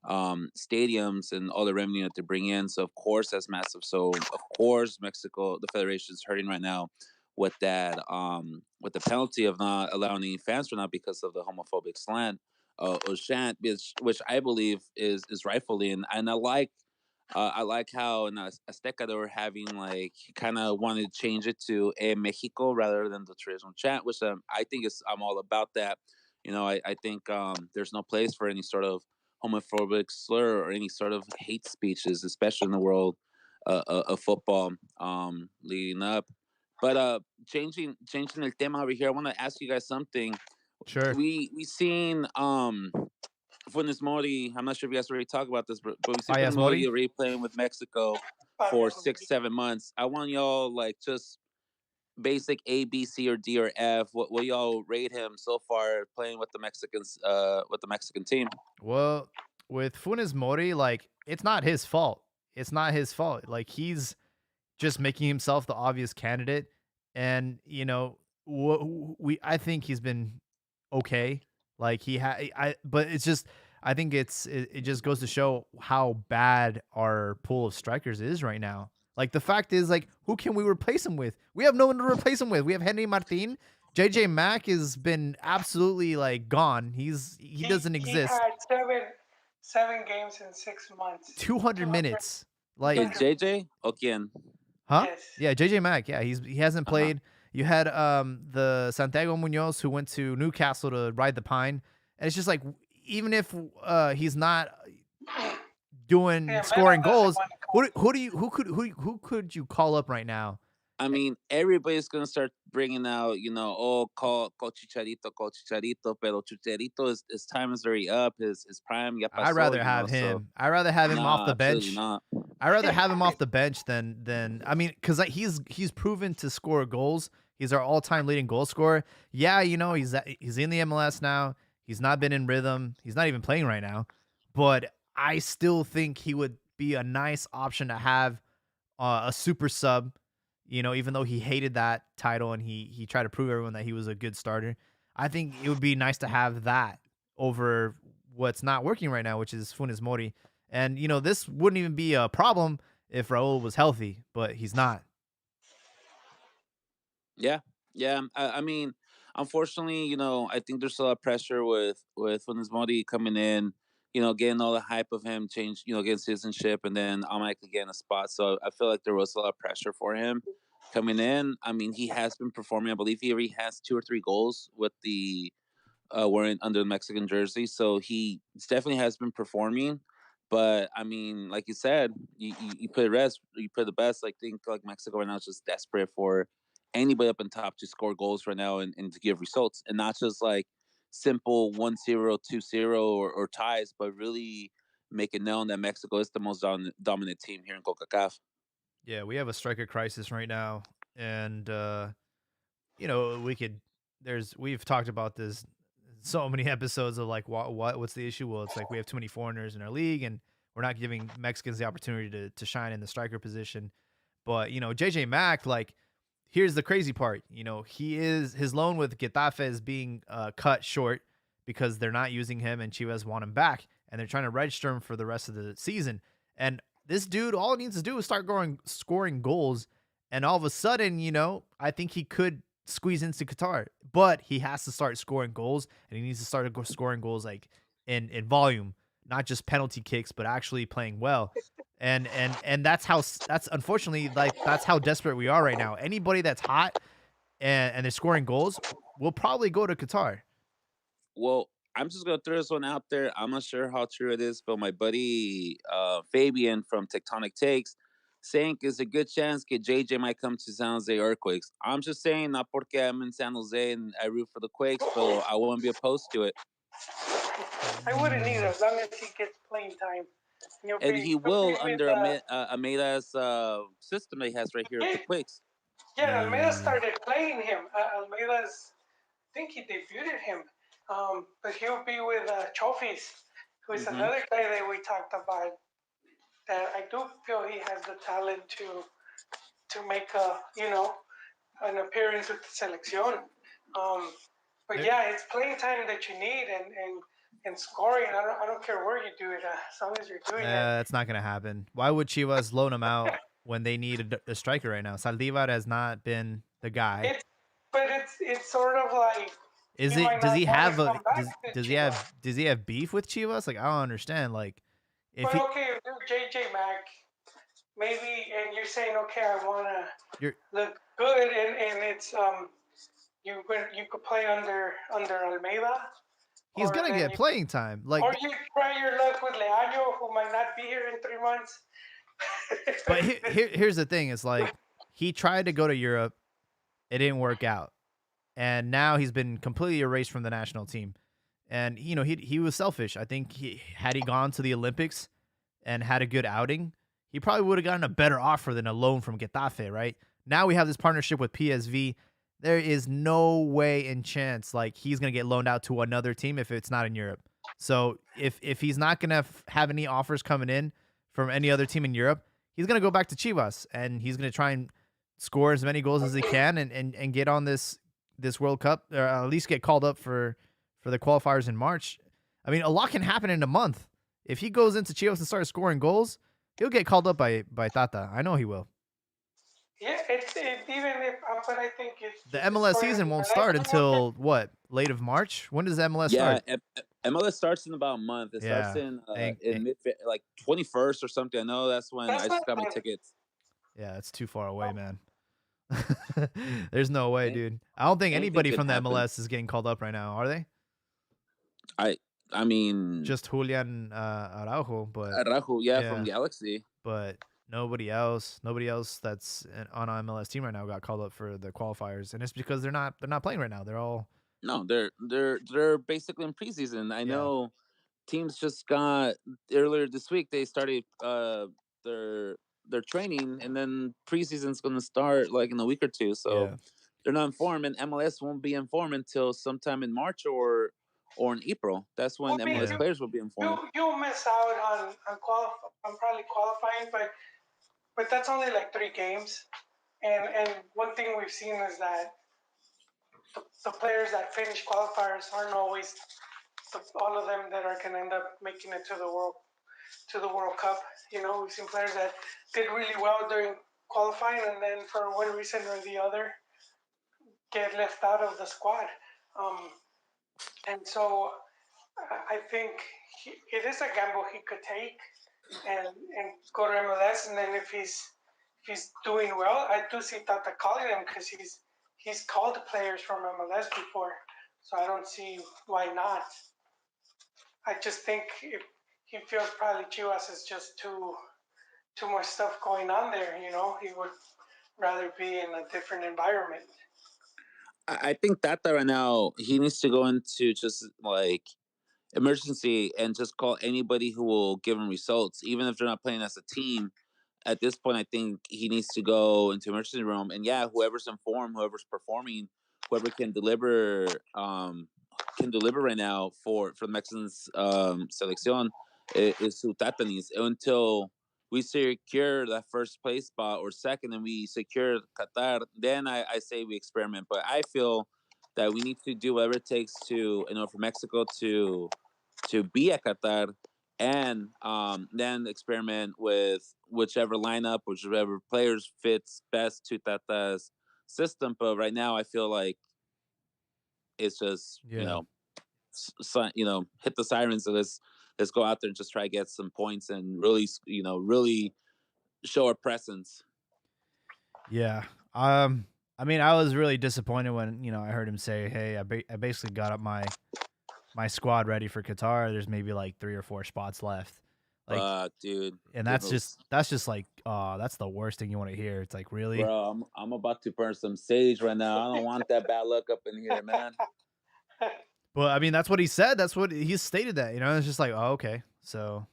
stadiums and all the revenue that they bring in. So of course that's massive. So of course Mexico, the federation is hurting right now with the penalty of not allowing any fans for now because of the homophobic slant or chant, which I believe is rightfully, and I like how in Azteca they were having like kind of wanted to change it to Mexico rather than the traditional chant, which I think I'm all about that. I think there's no place for any sort of homophobic slur or any sort of hate speeches, especially in the world of football leading up. But changing the tema over here, I want to ask you guys something.
Sure.
We seen Funes Mori. I'm not sure if you guys already talked about this, but we see
Yes,
Funes Mori
Mori.
already playing with Mexico for 6-7 months. I want y'all like just basic A, B, C, or D, or F. What y'all rate him so far playing with the Mexicans with the Mexican team?
Well, with Funes Mori, like it's not his fault. It's not his fault. Like he's just making himself the obvious candidate, and I think he's been okay. Like but it's just I think it just goes to show how bad our pool of strikers is right now. Like the fact is, like, who can we replace him with? We have no one to replace him with. We have Henry Martin. JJ Mack has been absolutely like gone. He doesn't exist.
He had seven games in 6 months.
200 minutes. Like
Is JJ Okian?
Huh?
Yes.
Yeah, JJ Mack. Yeah, he hasn't played. You had the Santiago Munoz who went to Newcastle to ride the pine, and it's just like even if he's not scoring goals, who could you call up right now?
I mean, everybody's gonna start bringing out, call Chicharito, pero Chicharito, his time is already up. His prime. Ya pasó,
I'd rather have him.
So,
I'd rather have him off the bench.
Not.
I'd rather have him off the bench than I mean, because he's proven to score goals. He's our all-time leading goal scorer. Yeah, he's in the MLS now. He's not been in rhythm. He's not even playing right now. But I still think he would be a nice option to have a super sub. Even though he hated that title and he tried to prove everyone that he was a good starter, I think it would be nice to have that over what's not working right now, which is Funes Mori. And this wouldn't even be a problem if Raul was healthy, but he's not.
Yeah, yeah. I mean, unfortunately, I think there's a lot of pressure with Funes Mori coming in. Getting all the hype of him change, getting citizenship, and then automatically getting a spot. So I feel like there was a lot of pressure for him coming in. I mean, he has been performing. I believe he already has 2 or 3 goals with the wearing under the Mexican jersey. So he definitely has been performing. But I mean, like you said, you put the rest, you put the best. I think like Mexico right now is just desperate for anybody up on top to score goals right now and to give results, and not just like simple 1-0, 2-0 or ties, but really make it known that Mexico is the most dominant team here in CONCACAF.
Yeah, we have a striker crisis right now, and we could. We've talked about this so many episodes of like what's the issue? Well, it's like we have too many foreigners in our league, and we're not giving Mexicans the opportunity to shine in the striker position. But JJ Mack, like, here's the crazy part. His loan with Getafe is being cut short because they're not using him, and Chivas want him back, and they're trying to register him for the rest of the season. And this dude, all he needs to do is start scoring goals, and all of a sudden, I think he could squeeze into Qatar, but he has to start scoring goals, and he needs to start scoring goals like in volume, not just penalty kicks, but actually playing well. And that's unfortunately, like, that's how desperate we are right now. Anybody that's hot and they're scoring goals will probably go to Qatar.
Well, I'm just gonna throw this one out there. I'm not sure how true it is, but my buddy Fabian from Tectonic Takes saying there's a good chance that JJ might come to San Jose Earthquakes. I'm just saying, not porque I'm in San Jose and I root for the Quakes, but I won't be opposed to it.
I wouldn't either, as long as he gets playing time.
And he will
With
under Almeida's system that he has right here with
yeah,
the Quakes.
yeah. Almeida started playing him. Almeida's, I think he debuted him, but he'll be with Chofis, who is another guy that we talked about. That I do feel he has the talent to make an appearance with the selección. But yeah, it's playing time that you need and scoring. I don't care where you do it, as long as you're doing it.
That's not gonna happen. Why would Chivas loan him out when they need a striker right now? Saldivar has not been the guy.
But it's sort of like,
Is
he
it?
might
Does
not
he
want to
have
come back to
does
Chivas.
he have beef with Chivas? Like, I don't understand. Like, if
But
he
okay, if you're JJ Mack, maybe, and you're saying, okay, I want to
you're
look good, and it's you could play under Almeida,
he's
or
gonna
then
get playing time. Like,
or you try your luck with Leaño, who might not be here in 3 months.
but here's the thing: is like he tried to go to Europe, it didn't work out, and now he's been completely erased from the national team. And he was selfish. I think had he gone to the Olympics and had a good outing, he probably would have gotten a better offer than a loan from Getafe. Right now, we have this partnership with PSV. There is no way in chance like he's gonna get loaned out to another team if it's not in Europe. So if he's not gonna have any offers coming in from any other team in Europe, he's gonna go back to Chivas and he's gonna try and score as many goals as he can and get on this World Cup, or at least get called up for the qualifiers in March. I mean, a lot can happen in a month. If he goes into Chivas and starts scoring goals, he'll get called up by Tata. I know he will.
Yeah, even if, but I think it's
The MLS season won't start until what? Late of March? When does the MLS start?
MLS starts in about a month. It starts in mid, like 21st or something. I know that's when I just got my tickets.
Yeah, it's too far away, man. There's no way, dude. I don't think anybody from the MLS is getting called up right now, are they?
I mean,
just Julian Araujo, but
from Galaxy.
But nobody else that's on an MLS team right now got called up for the qualifiers, and it's because they're not playing right now. They're all
they're basically in preseason. I know teams just got earlier this week. They started their training, and then preseason's going to start like in a week or two. So they're not informed, and MLS won't be informed until sometime in March or or in April. That's when
I mean,
MLS players will be informed.
you'll miss out on probably qualifying, but that's only like 3 games. And one thing we've seen is that the players that finish qualifiers aren't always all of them that are going to end up making it to the World Cup. You know, we've seen players that did really well during qualifying, and then for one reason or the other, get left out of the squad. Um, and so I think it is a gamble he could take and go to MLS. And then if he's doing well, I do see Tata calling him because he's called players from MLS before, so I don't see why not. I just think if he feels probably Chivas is just too much stuff going on there. You know, he would rather be in a different environment.
I think that right now he needs to go into just like emergency and just call anybody who will give him results, even if they're not playing as a team. At this point, I think he needs to go into emergency room, and yeah, whoever's in form, whoever's performing, whoever can deliver right now for the Mexicans selección is who Tata needs until we secure that first place spot or second, and we secure Qatar. Then I say we experiment, but I feel that we need to do whatever it takes to for Mexico to be at Qatar, and then experiment with whichever lineup, whichever players fits best to Tata's system. But right now, I feel like it's just
Yeah.
hit the sirens. So let's go out there and just try to get some points and really show our presence.
Yeah. I mean, I was really disappointed when I heard him say, "Hey, I basically got up my squad ready for Qatar. There's maybe like 3 or 4 spots left." Like,
Dude,
and that's just like, that's the worst thing you want to hear. It's like, really?
bro. I'm about to burn some sage right now. I don't want that bad luck up in here, man.
Well, I mean, that's what he said. That's what he stated that. It's just like, oh, okay. So,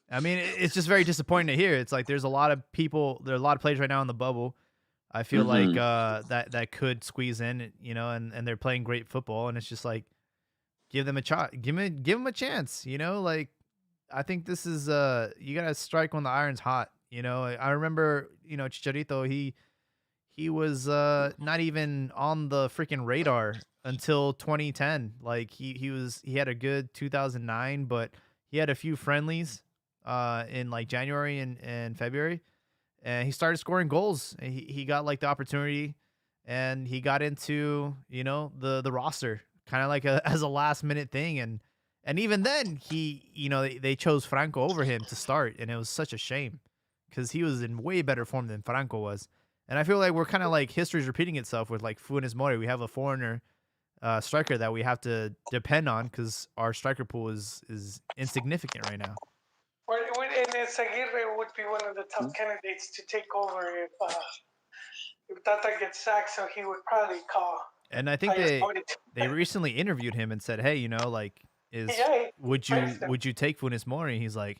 I mean, it's just very disappointing to hear. It's like there's a lot of players right now in the bubble. I feel like that could squeeze in, and they're playing great football, and it's just like, give them a shot, give them a chance, like, I think this is you gotta strike when the iron's hot. I remember, Chicharito, he was not even on the freaking radar until 2010. Like he had a good 2009, but he had a few friendlies in like January and February, and he started scoring goals. He got like the opportunity, and he got into the roster kind of like as a last minute thing, and even then they chose Franco over him to start, and it was such a shame because he was in way better form than Franco was. And I feel like we're kind of like history's repeating itself with like Funes Mori. We have a foreigner striker that we have to depend on because our striker pool is insignificant right now.
And Aguirre would be one of the top candidates to take over if Tata gets sacked. So he would probably call.
And I think they recently interviewed him and said, "Hey, would you take Funes Mori?" He's like,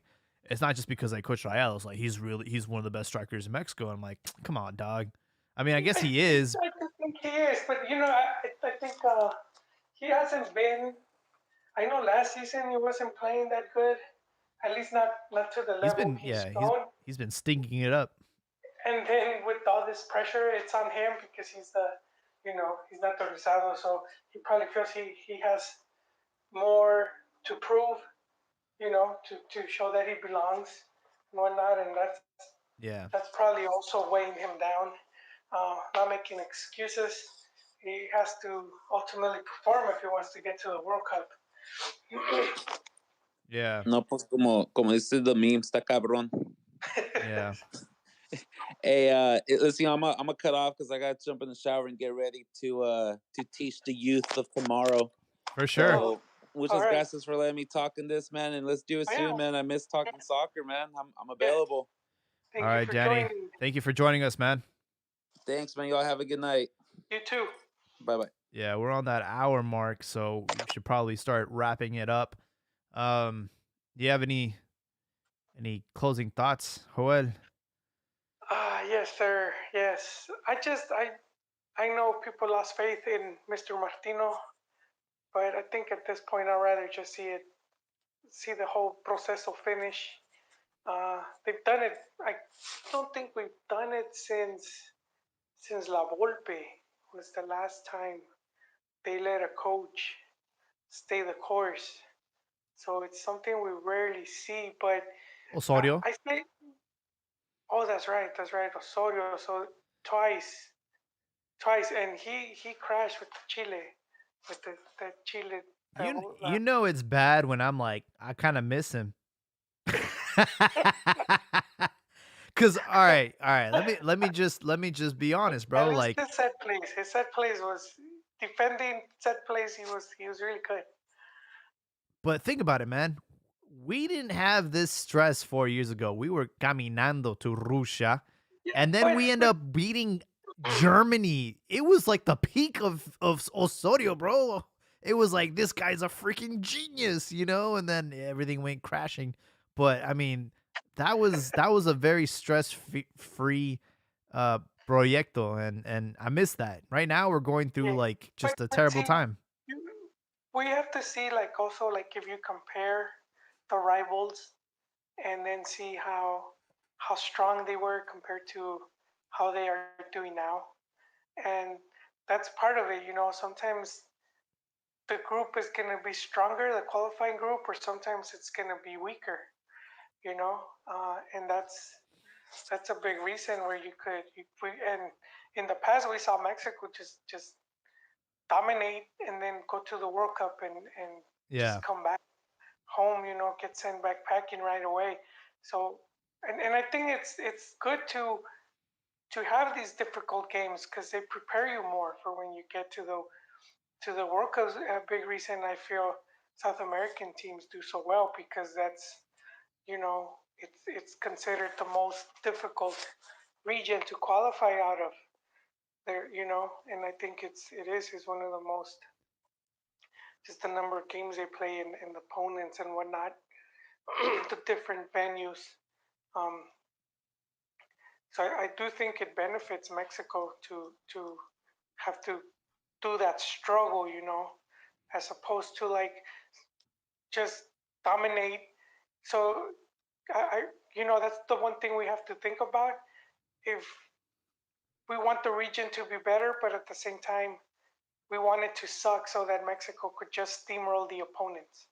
"It's not just because I coach Rayados. Like he's one of the best strikers in Mexico." I'm like, "Come on, dog." I mean, I guess he is.
I think he is, but I think he hasn't been. I know last season he wasn't playing that good. At least not to the level
he's been stinking it up.
And then with all this pressure, it's on him because he's he's not the Rizado, so he probably feels he has more to prove, to show that he belongs and whatnot, and that's probably also weighing him down. Not making excuses. He has to ultimately perform if he wants to get to the World Cup.
Yeah.
No, pues como dice the meme, está cabrón.
Yeah.
Hey, listen, I'm gonna cut off because I gotta jump in the shower and get ready to teach the youth of tomorrow.
For sure.
So, muchas gracias for letting me talk in this, man, and let's do it soon, man. I miss talking soccer, man. I'm available.
All right, Danny. Thank you for joining us, man.
Thanks, man. Y'all have a good night.
You too.
Bye-bye.
Yeah, we're on that hour mark, so we should probably start wrapping it up. Do you have any closing thoughts, Joel?
Yes, sir. Yes. I know people lost faith in Mr. Martino, But I think at this point, I'd rather just see the whole proceso finish. They've done it. I don't think we've done it since La Volpe was the last time they let a coach stay the course. So it's something we rarely see. But
Osorio.
I think, oh, that's right, Osorio. So twice, twice, and he crashed with Chile, with the Chile.
You know it's bad when I'm like, I kind of miss him. Cause all right, let me just be honest,
At
bro.
least
Like,
his set plays was defending set plays. He was really good.
but think about it, man. We didn't have this stress 4 years ago. We were caminando to Russia,
Yeah,
and then we end
but
up beating Germany. It was like the peak of Osorio, bro. It was like this guy's a freaking genius, you know, and then everything went crashing. But I mean, that was a very free uh proyecto, and I miss that. Right now we're going through
yeah,
like
but
just a
but
terrible
see,
time.
we have to see like also like if you compare the rivals and then see how strong they were compared to how they are doing now, and that's part of it. Sometimes the group is going to be stronger, the qualifying group, or sometimes it's going to be weaker. And that's a big reason where and in the past we saw Mexico just dominate and then go to the World Cup and just
Yeah.
come back home, get sent back packing right away. So and I think it's good to have these difficult games because they prepare you more for when you get to the World Cup. A big reason I feel South American teams do so well because that's it's considered the most difficult region to qualify out of there, and I think it is one of the most, just the number of games they play and the opponents and whatnot, the different venues. Um, so I do think it benefits Mexico to have to do that struggle, as opposed to like just dominate. So that's the one thing we have to think about. If we want the region to be better, but at the same time, we want it to suck so that Mexico could just steamroll the opponents.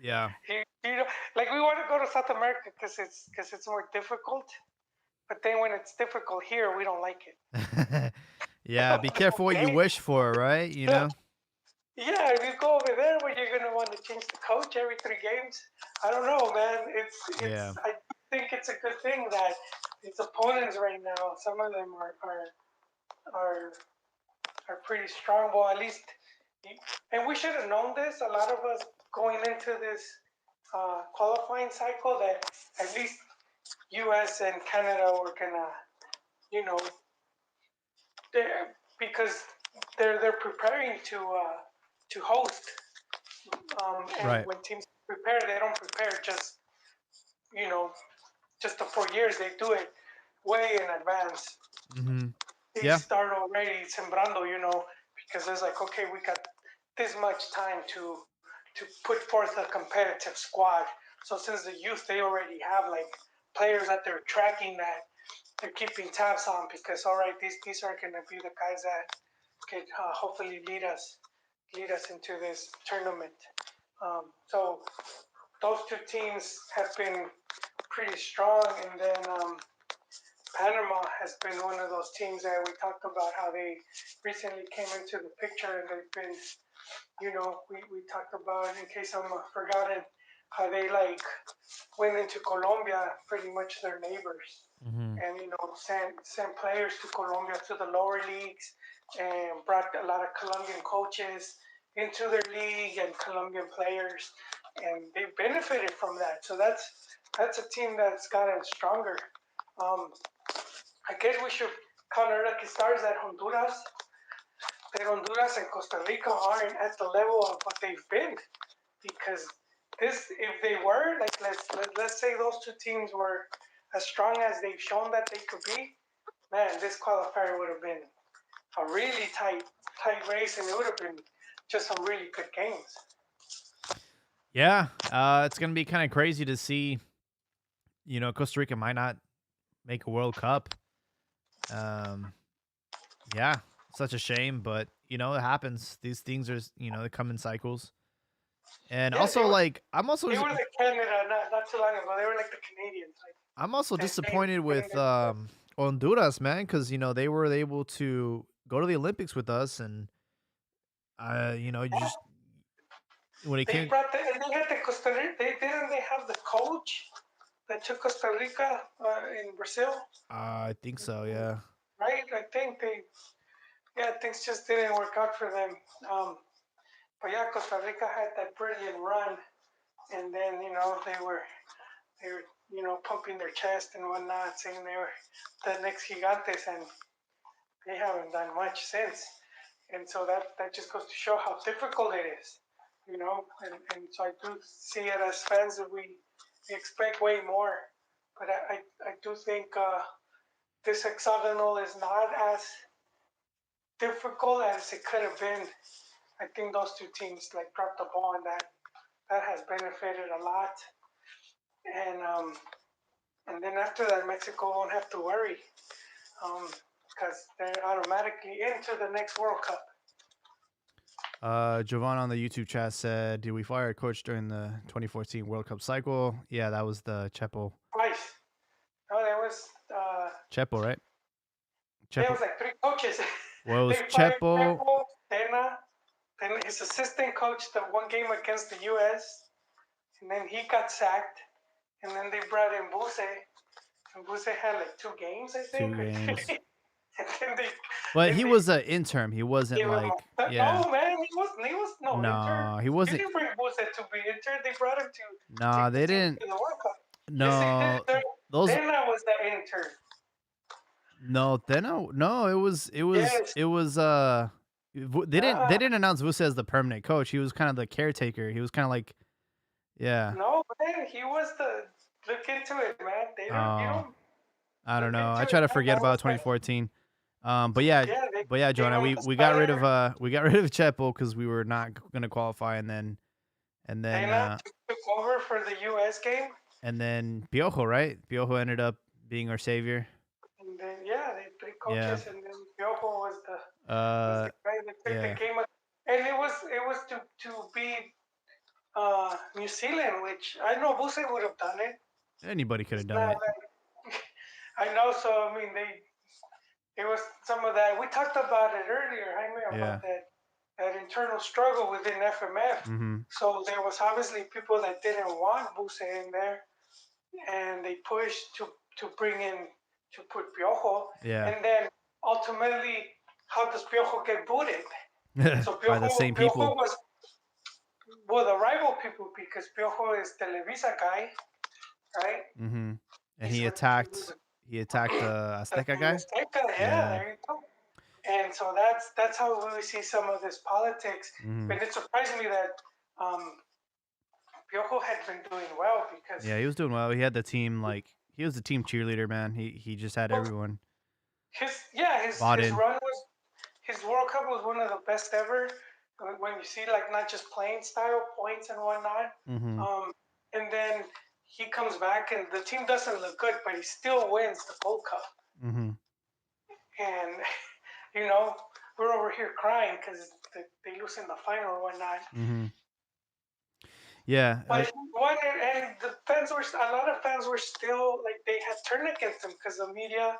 Yeah.
You know, like we want to go to South America because it's more difficult, but then when it's difficult here, we don't like it.
Yeah, be careful what you
Okay,
wish for, right? You know?
yeah, if you go over there, where you're gonna want to change the coach every 3 games, I don't know, man. It's
Yeah.
I think it's a good thing that its opponents right now, some of them are are pretty strong. Well, at least, and we should have known this. A lot of us going into this qualifying cycle that at least U.S. and Canada were gonna, you know, because they're preparing to host, and
Right.
when teams prepare, they don't prepare you know just the 4 years. They do it way in advance.
Mhm.
They
Yeah.
start already sembrando, because it's like, okay, we got this much time to put forth a competitive squad. So since the youth, they already have like players that they're tracking, that they're keeping tabs on, because all right, these are going to be the guys that can hopefully lead us into this tournament. So those two teams have been pretty strong, and then Panama has been one of those teams that we talked about how they recently came into the picture, and they've been, we talked about, in case I'm forgotten, how they like went into Colombia, pretty much their neighbors,
Mhm.
and sent players to Colombia to the lower leagues, and brought a lot of Colombian coaches into their league and Colombian players, and they benefited from that. So that's a team that's gotten stronger. Um, I guess we should counter like stars that Honduras and Costa Rica aren't at the level of what they've been, because if they were like, let's say those two teams were as strong as they've shown that they could be, man, this qualifier would have been a really tight tight race, and it would have been just some really good games.
Yeah, it's gonna be kind of crazy to see. Costa Rica might not make a World Cup. Yeah, such a shame, but it happens. These things are, they come in cycles. And
Yeah,
also, like, I'm also
they were like Canada not too long ago. They were like the Canadians. Like,
I'm also
they
disappointed
stayed
with
in
Honduras, man, because they were able to go to the Olympics with us, and just when it
They
came,
brought and they had the Costa Rica. They have the coach that took Costa Rica in Brazil,
I think so, yeah.
right? I think things just didn't work out for them. But yeah, Costa Rica had that brilliant run, and then they were pumping their chest and whatnot, saying they were the next gigantes, and they haven't done much since. And so that just goes to show how difficult it is, and so I do see it as fans that we expect way more, but I do think this hexagonal is not as difficult as it could have been. I think those two teams like dropped the ball, and that has benefited a lot. And then after that, Mexico won't have to worry because they're automatically into the next World Cup.
Jovan on the YouTube chat said, "Did we fire a coach during the 2014 World Cup cycle?" Yeah, that was the Chepo.
Twice. No, there was.
Chepo, right?
There was like 3 coaches.
Well, it was
They fired
Chepo.
Tena, then his assistant coach the one game against the U.S., and then he got sacked, and then they brought in Buse, and Buse had like 2 games, I think.
2 games.
And then
But he was an interim. He wasn't like, yeah.
No, man, he wasn't. He was no intern.
He wasn't.
They didn't bring Buse to be intern. They brought him to.
Nah, they didn't.
To the World Cup.
No,
yes, they did.
those.
Tena was the intern.
No, no, it was
Yes.
they didn't announce Vuce as the permanent coach. He was kind of the caretaker. He was kind of like, yeah.
No, man, he was the look into it, man. They don't. You don't.
I don't know. I try to forget about 2014. But yeah, Jonah, we got rid of Chepo because we were not gonna qualify, and then
took over for the U.S. game.
And then Piojo, right? Piojo ended up being our savior.
And then they 3 coaches, and then Piojo was the guy that took the game. And it was to beat New Zealand, which I know Buse would have done it.
Anybody could have done it.
I know. So I mean, it was some of that. We talked about it earlier, Jaime, about that internal struggle within FMF.
Mm-hmm.
So there was obviously people that didn't want Buse in there, and they pushed to put Piojo.
Yeah.
And then ultimately, how does Piojo get booted? So Piojo,
by the same people.
Piojo was the rival people because Piojo is Televisa guy, right?
Mm-hmm. And he attacked Azteca guy.
Azteca, yeah, there you go. And so that's how we see some of this politics.
Mm-hmm.
But it surprised me that Piojo had been doing well because
he was doing well. He had the team he was the team cheerleader, man. He just had everyone.
His run was his World Cup was one of the best ever. When you see like not just playing style, points and whatnot.
Mm-hmm.
And then he comes back and the team doesn't look good, but he still wins the Gold Cup.
Mm-hmm.
And we're over here crying because they lose in the final or whatnot.
Mm-hmm. Yeah.
But and the fans a lot of fans were still like they had turned against him because the media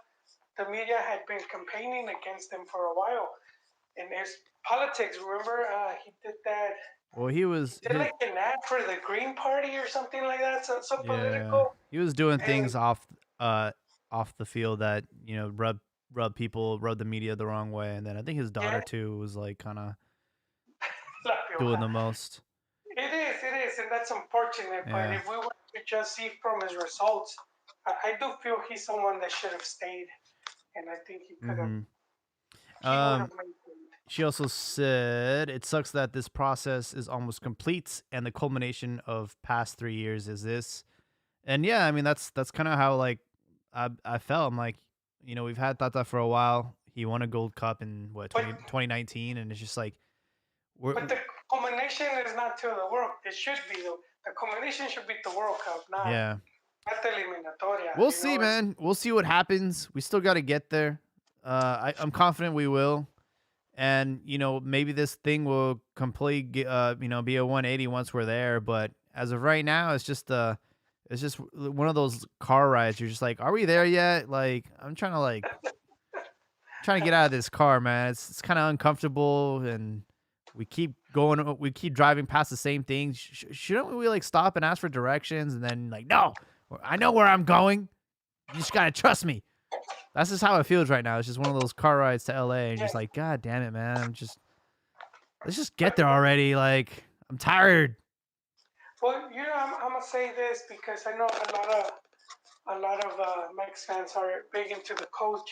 had been campaigning against him for a while. And there's politics. Remember, he did that.
Well, he did
like an ad for the Green Party or something like that. So political.
He was doing things off the field that rub the media the wrong way, and then I think his daughter too was like kind of doing the most.
It is, and that's unfortunate. But if we were to just see from his results, I do feel he's someone that should have stayed, and I think he could have.
She also said, "It sucks that this process is almost complete, and the culmination of past 3 years is this." And yeah, I mean that's kind of how like I felt. I'm like, we've had Tata for a while. He won a Gold Cup in what 2019, and it's just like
But the culmination is not to the World. It should be the culmination should be the World Cup, not
yeah.
the eliminatoria.
We'll see, man. We'll see what happens. We still got to get there. I'm confident we will. And, maybe this thing will be a 180 once we're there. But as of right now, it's just one of those car rides. You're just like, are we there yet? Like, I'm trying to get out of this car, man. It's kind of uncomfortable, and we keep driving past the same things. Shouldn't we like stop and ask for directions? And then like, no, I know where I'm going. You just gotta trust me. That's just how it feels right now. It's just one of those car rides to LA, and just like, God damn it, man. Let's just get there already. Like, I'm tired.
Well, I'm gonna say this because I know a lot of Mex fans are big into the coach.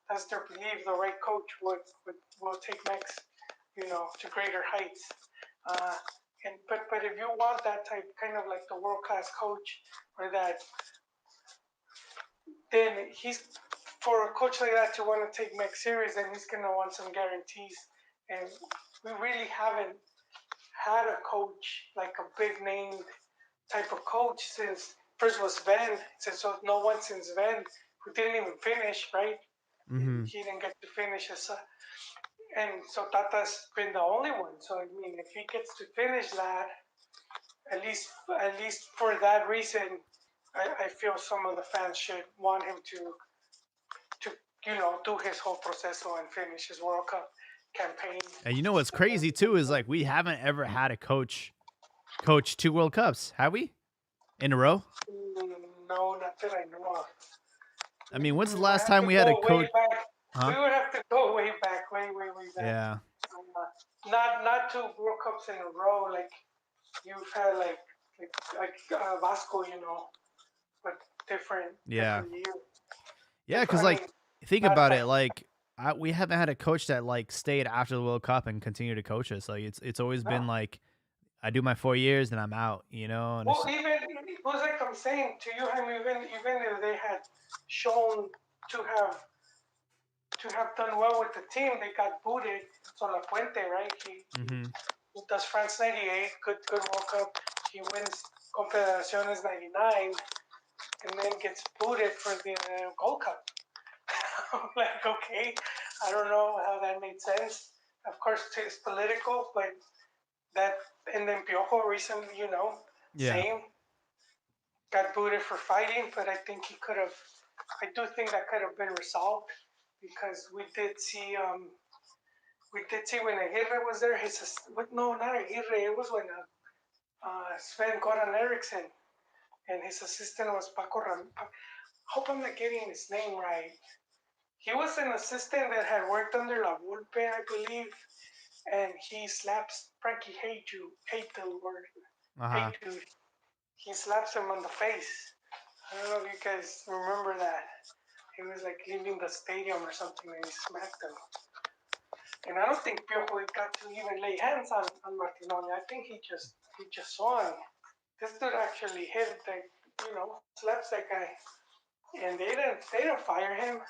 That's their belief. The right coach will take Mex, to greater heights. But if you want that type, kind of like the world class coach, or that, then for a coach like that to want to take Mex serious, then he's gonna want some guarantees. And we really haven't had a coach like a big name type of coach since first was Sven. So no one since Sven, who didn't even finish, right?
Mm-hmm.
He didn't get to finish and so Tata's been the only one. So I mean, if he gets to finish that, at least for that reason, I feel some of the fans should want him to do his whole proceso and finish his World Cup campaign.
And what's crazy too is like we haven't ever had a coach 2 World Cups, have we? In a row?
No, not that I know of.
I mean, when's the last time we had a coach?
Huh? We would have to go way back. Way back.
Yeah.
Not 2 World Cups in a row like you've had like Vasco, but different.
Yeah.
Different years.
Yeah, because like think about it, like we haven't had a coach that like stayed after the World Cup and continued to coach us. Like it's always been like I do my 4 years and I'm out, And
well, even it was like I'm saying to you, even if they had shown to have done well with the team, they got booted. So La Puente, right? He does France '98, good World Cup. He wins Confederaciones '99, and then gets booted for the Gold Cup. I'm like, okay, I don't know how that made sense. Of course, it's political, but that, and then Piojo recently, same. Got booted for fighting, but I think I do think that could have been resolved because we did see when Aguirre was there. No, not Aguirre. It was when Sven Goran Eriksson and his assistant was Paco Ram. Hope I'm not getting his name right. He was an assistant that had worked under La Volpe, I believe, and he slaps Frankie Hate the word. Hate dude. He slaps him on the face. I don't know if you guys remember that. He was like leaving the stadium or something and he smacked him. And I don't think Piojo got to even lay hands on Martinoli. I think he just saw him. This dude actually hit slaps that guy. And they didn't fire him.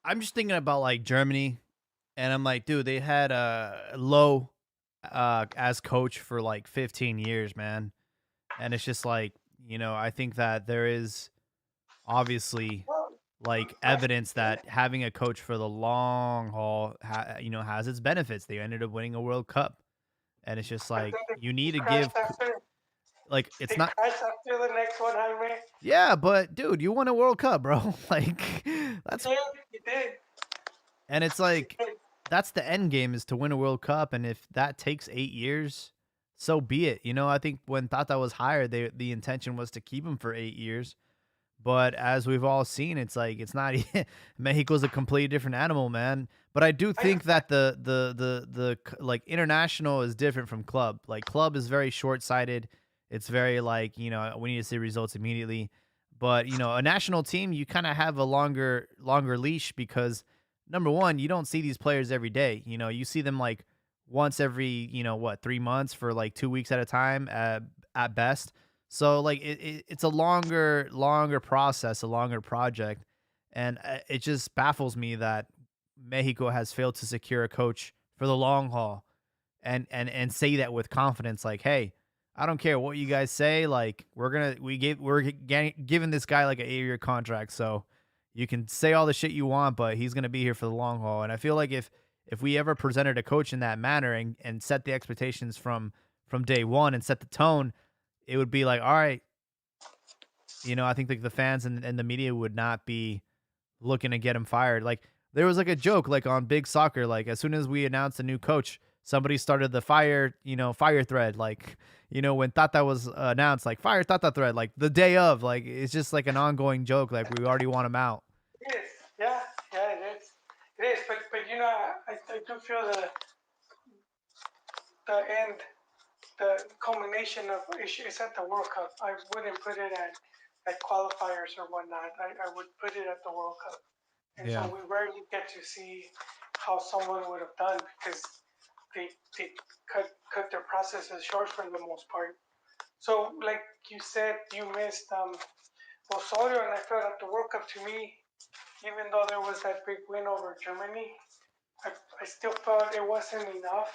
I'm just thinking about like Germany, and I'm like, dude, they had Low as coach for like 15 years, man. And it's just like, I think that there is obviously like evidence that having a coach for the long haul, has its benefits. They ended up winning a World Cup, and it's just like you need to give. Like it's not
after the next one, Jaime.
Yeah, but dude, you won a World Cup, bro. Like that's.
Yeah, you did.
And it's like that's the end game is to win a World Cup, and if that takes 8 years, so be it. I think when Tata was hired, the intention was to keep him for 8 years. But as we've all seen, it's like it's not. Mexico's a completely different animal, man. But I do think that the like international is different from club. Like club is very short-sighted. It's very like, we need to see results immediately. But, a national team, you kind of have a longer leash because, number one, you don't see these players every day. You see them like once every, 3 months for like 2 weeks at a time at best. So like it's a longer process, a longer project. And it just baffles me that Mexico has failed to secure a coach for the long haul and say that with confidence, like, hey, I don't care what you guys say. Like, we're giving this guy like an 8-year contract, so you can say all the shit you want, but he's gonna be here for the long haul. And I feel like if we ever presented a coach in that manner and set the expectations from day one and set the tone, it would be like, all right, I think like the fans and the media would not be looking to get him fired. Like there was like a joke like on Big Soccer, like as soon as we announced a new coach, somebody started the fire thread. Like, when Tata was announced, like fire Tata thread, like the day of, like it's just like an ongoing joke. Like we already want him out.
It is. Yeah, it is. It is. But I do feel the end, the culmination of is at the World Cup. I wouldn't put it at qualifiers or whatnot. I would put it at the World Cup. And
Yeah.
so we rarely get to see how someone would have done because they cut their processes short for the most part. So like you said, you missed Osorio, and I felt at the World Cup, to me, even though there was that big win over Germany, I still felt it wasn't enough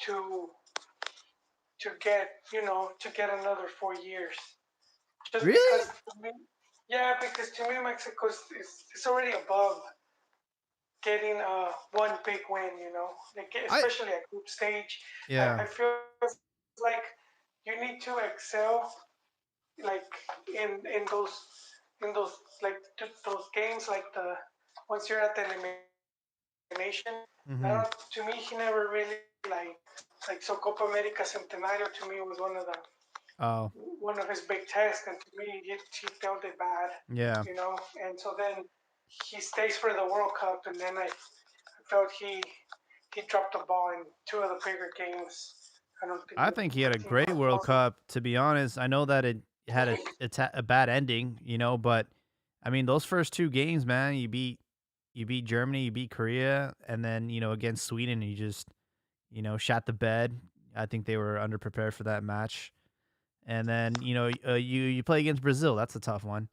to get another 4 years. Just
Really?
because to me, yeah, because to me Mexico is already above getting one big win. Like especially at group stage.
Yeah.
I feel like you need to excel, like in those like those games, like the once you're at the elimination.
Mm-hmm.
To me, he never really like so Copa America Centenario to me was
Oh,
one of his big tests, and to me he felt it bad,
yeah.
and so then he stays for the World Cup, and then I felt he dropped the ball in two of the bigger games. I don't think
I think he had a great World Cup, to be honest. I know that it had a bad ending, but I mean those first two games, man, you beat Germany, you beat Korea, and then, against Sweden, you just, shot the bed. I think they were underprepared for that match. And then, you play against Brazil. That's a tough one.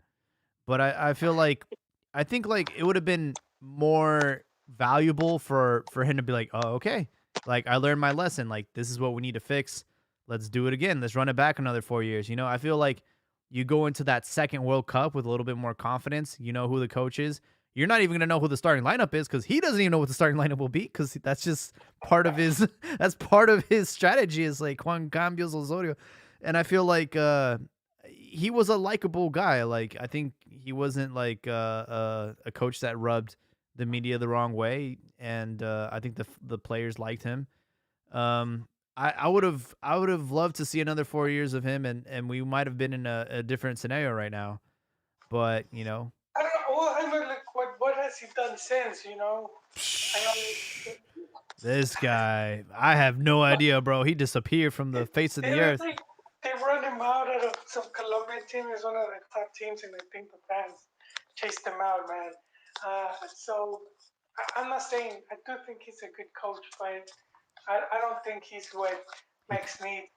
But I feel like I think like it would have been more valuable for him to be like, oh, okay. Like I learned my lesson. Like this is what we need to fix. Let's do it again. Let's run it back another 4 years. I feel like you go into that second World Cup with a little bit more confidence. You know who the coach is. You're not even gonna know who the starting lineup is because he doesn't even know what the starting lineup will be because that's just part of his that's part of his strategy is like Juan Cambios Osorio. And I feel like he was a likable guy. Like I think he wasn't like a coach that rubbed the media the wrong way, and I think the players liked him. I would have loved to see another 4 years of him, and we might have been in a different scenario right now. But
I don't know. Well, I mean, like, what has he done since? I know.
This guy, I have no idea, bro. He disappeared from the face of the earth.
They run him out of some Colombian team. He's one of the top teams, and I think the fans chased him out, man. So I'm not saying I do think he's a good coach, but I don't think he's what Mex needs.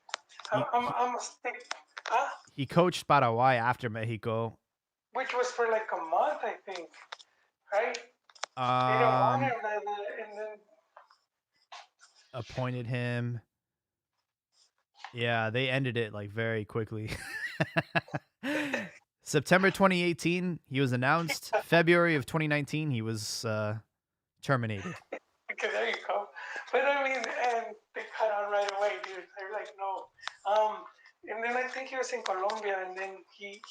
I'm a stick. Huh?
He coached Paraguay after Mexico.
Which was for like a month, I think, right? They didn't want him, and then
appointed him. Yeah, they ended it like very quickly. September 2018, he was announced. February of 2019, he was terminated.
Okay, there you go. But I mean, and they cut on right away, dude. They're like, no. And then I think he was in Colombia, and then he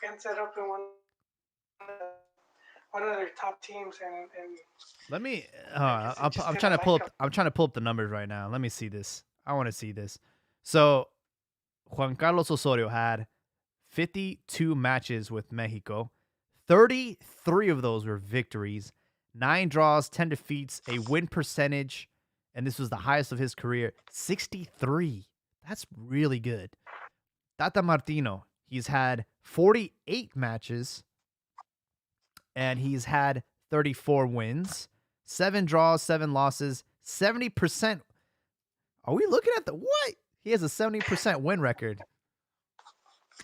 ended up in one of their top teams, and
let me. I'm trying to pull up. I'm trying to pull up the numbers right now. Let me see this. I want to see this. So, Juan Carlos Osorio had 52 matches with Mexico. 33 of those were victories, 9 draws, 10 defeats, a win percentage, and this was the highest of his career, 63. That's really good. Tata Martino, he's had 48 matches, and he's had 34 wins, 7 draws, 7 losses, 70%. Are we looking at the what? He has a 70% win record.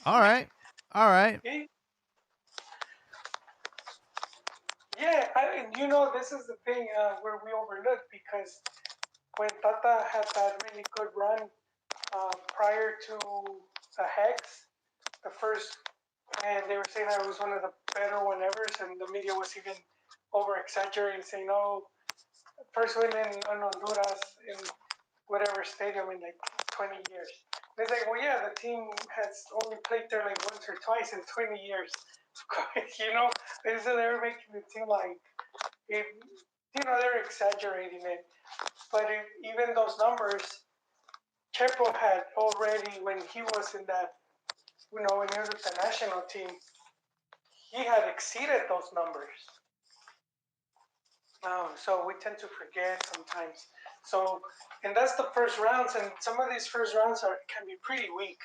All right.
Yeah, this is the thing where we overlooked because when Tata had that really good run prior to the Hex, the first, and they were saying that it was one of the better whenevers, and the media was even over exaggerating, saying, "Oh, first win in Honduras in whatever stadium in like 20 years." And it's like, well, yeah, the team has only played there like once or twice in 20 years. So they're making it seem like it, they're exaggerating it. But even those numbers, Chepo had already when he was in that, when he was with the national team, he had exceeded those numbers. So we tend to forget sometimes. So, and that's the first rounds, and some of these first rounds can be pretty weak.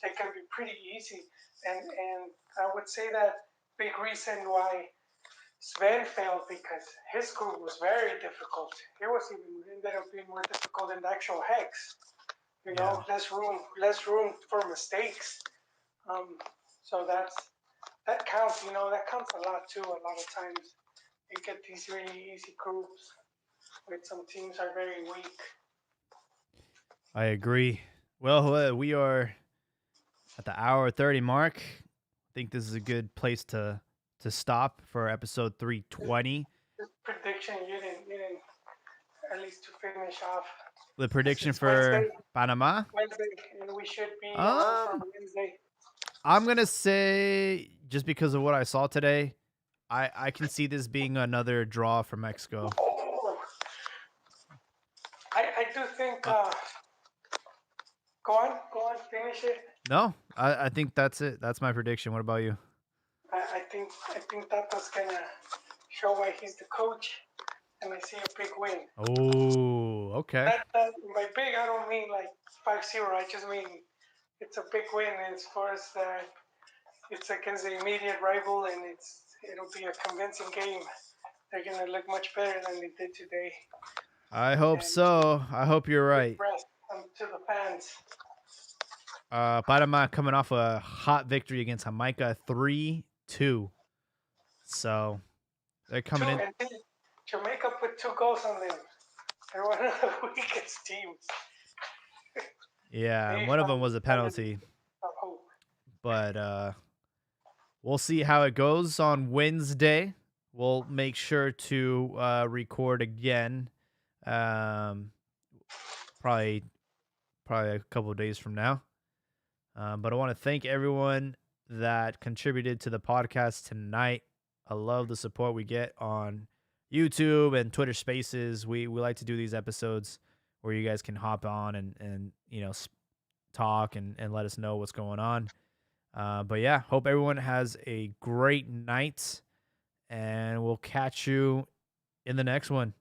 They can be pretty easy, and I would say that big reason why Sven failed because his group was very difficult. It was even ended up being more difficult than the actual hex.
Yeah.
Less room for mistakes. Um, so that counts. That counts a lot too. A lot of times you get these really easy groups, which some teams are very weak.
I agree. Well, we are at the hour 30 mark. I think this is a good place to stop for episode 320.
This prediction you didn't at least to finish off.
The prediction
It's
for Panama.
Wednesday, and we should be on for
Um,
Wednesday.
I'm gonna say just because of what I saw today, I can see this being another draw for Mexico.
Oh, I do think. Go on, finish it.
No, I think that's it. That's my prediction. What about you?
I think Tata's gonna show why he's the coach, and I see a big win.
Oh, okay.
That by big I don't mean like 5-0. I just mean it's a big win as far as that it's against the immediate rival, and it'll be a convincing game. They're gonna look much better than they did today.
I hope
And
so. I hope you're right.
rest to the fans.
Panama coming off a hot victory against Jamaica 3-2. So they're coming in.
And Jamaica put 2 goals on them. They're one of the weakest teams.
Yeah, one of them was a penalty. But we'll see how it goes on Wednesday. We'll make sure to record again. Probably a couple of days from now. But I want to thank everyone that contributed to the podcast tonight. I love the support we get on YouTube and Twitter Spaces. We like to do these episodes where you guys can hop on and talk and let us know what's going on. But yeah, hope everyone has a great night, and we'll catch you in the next one.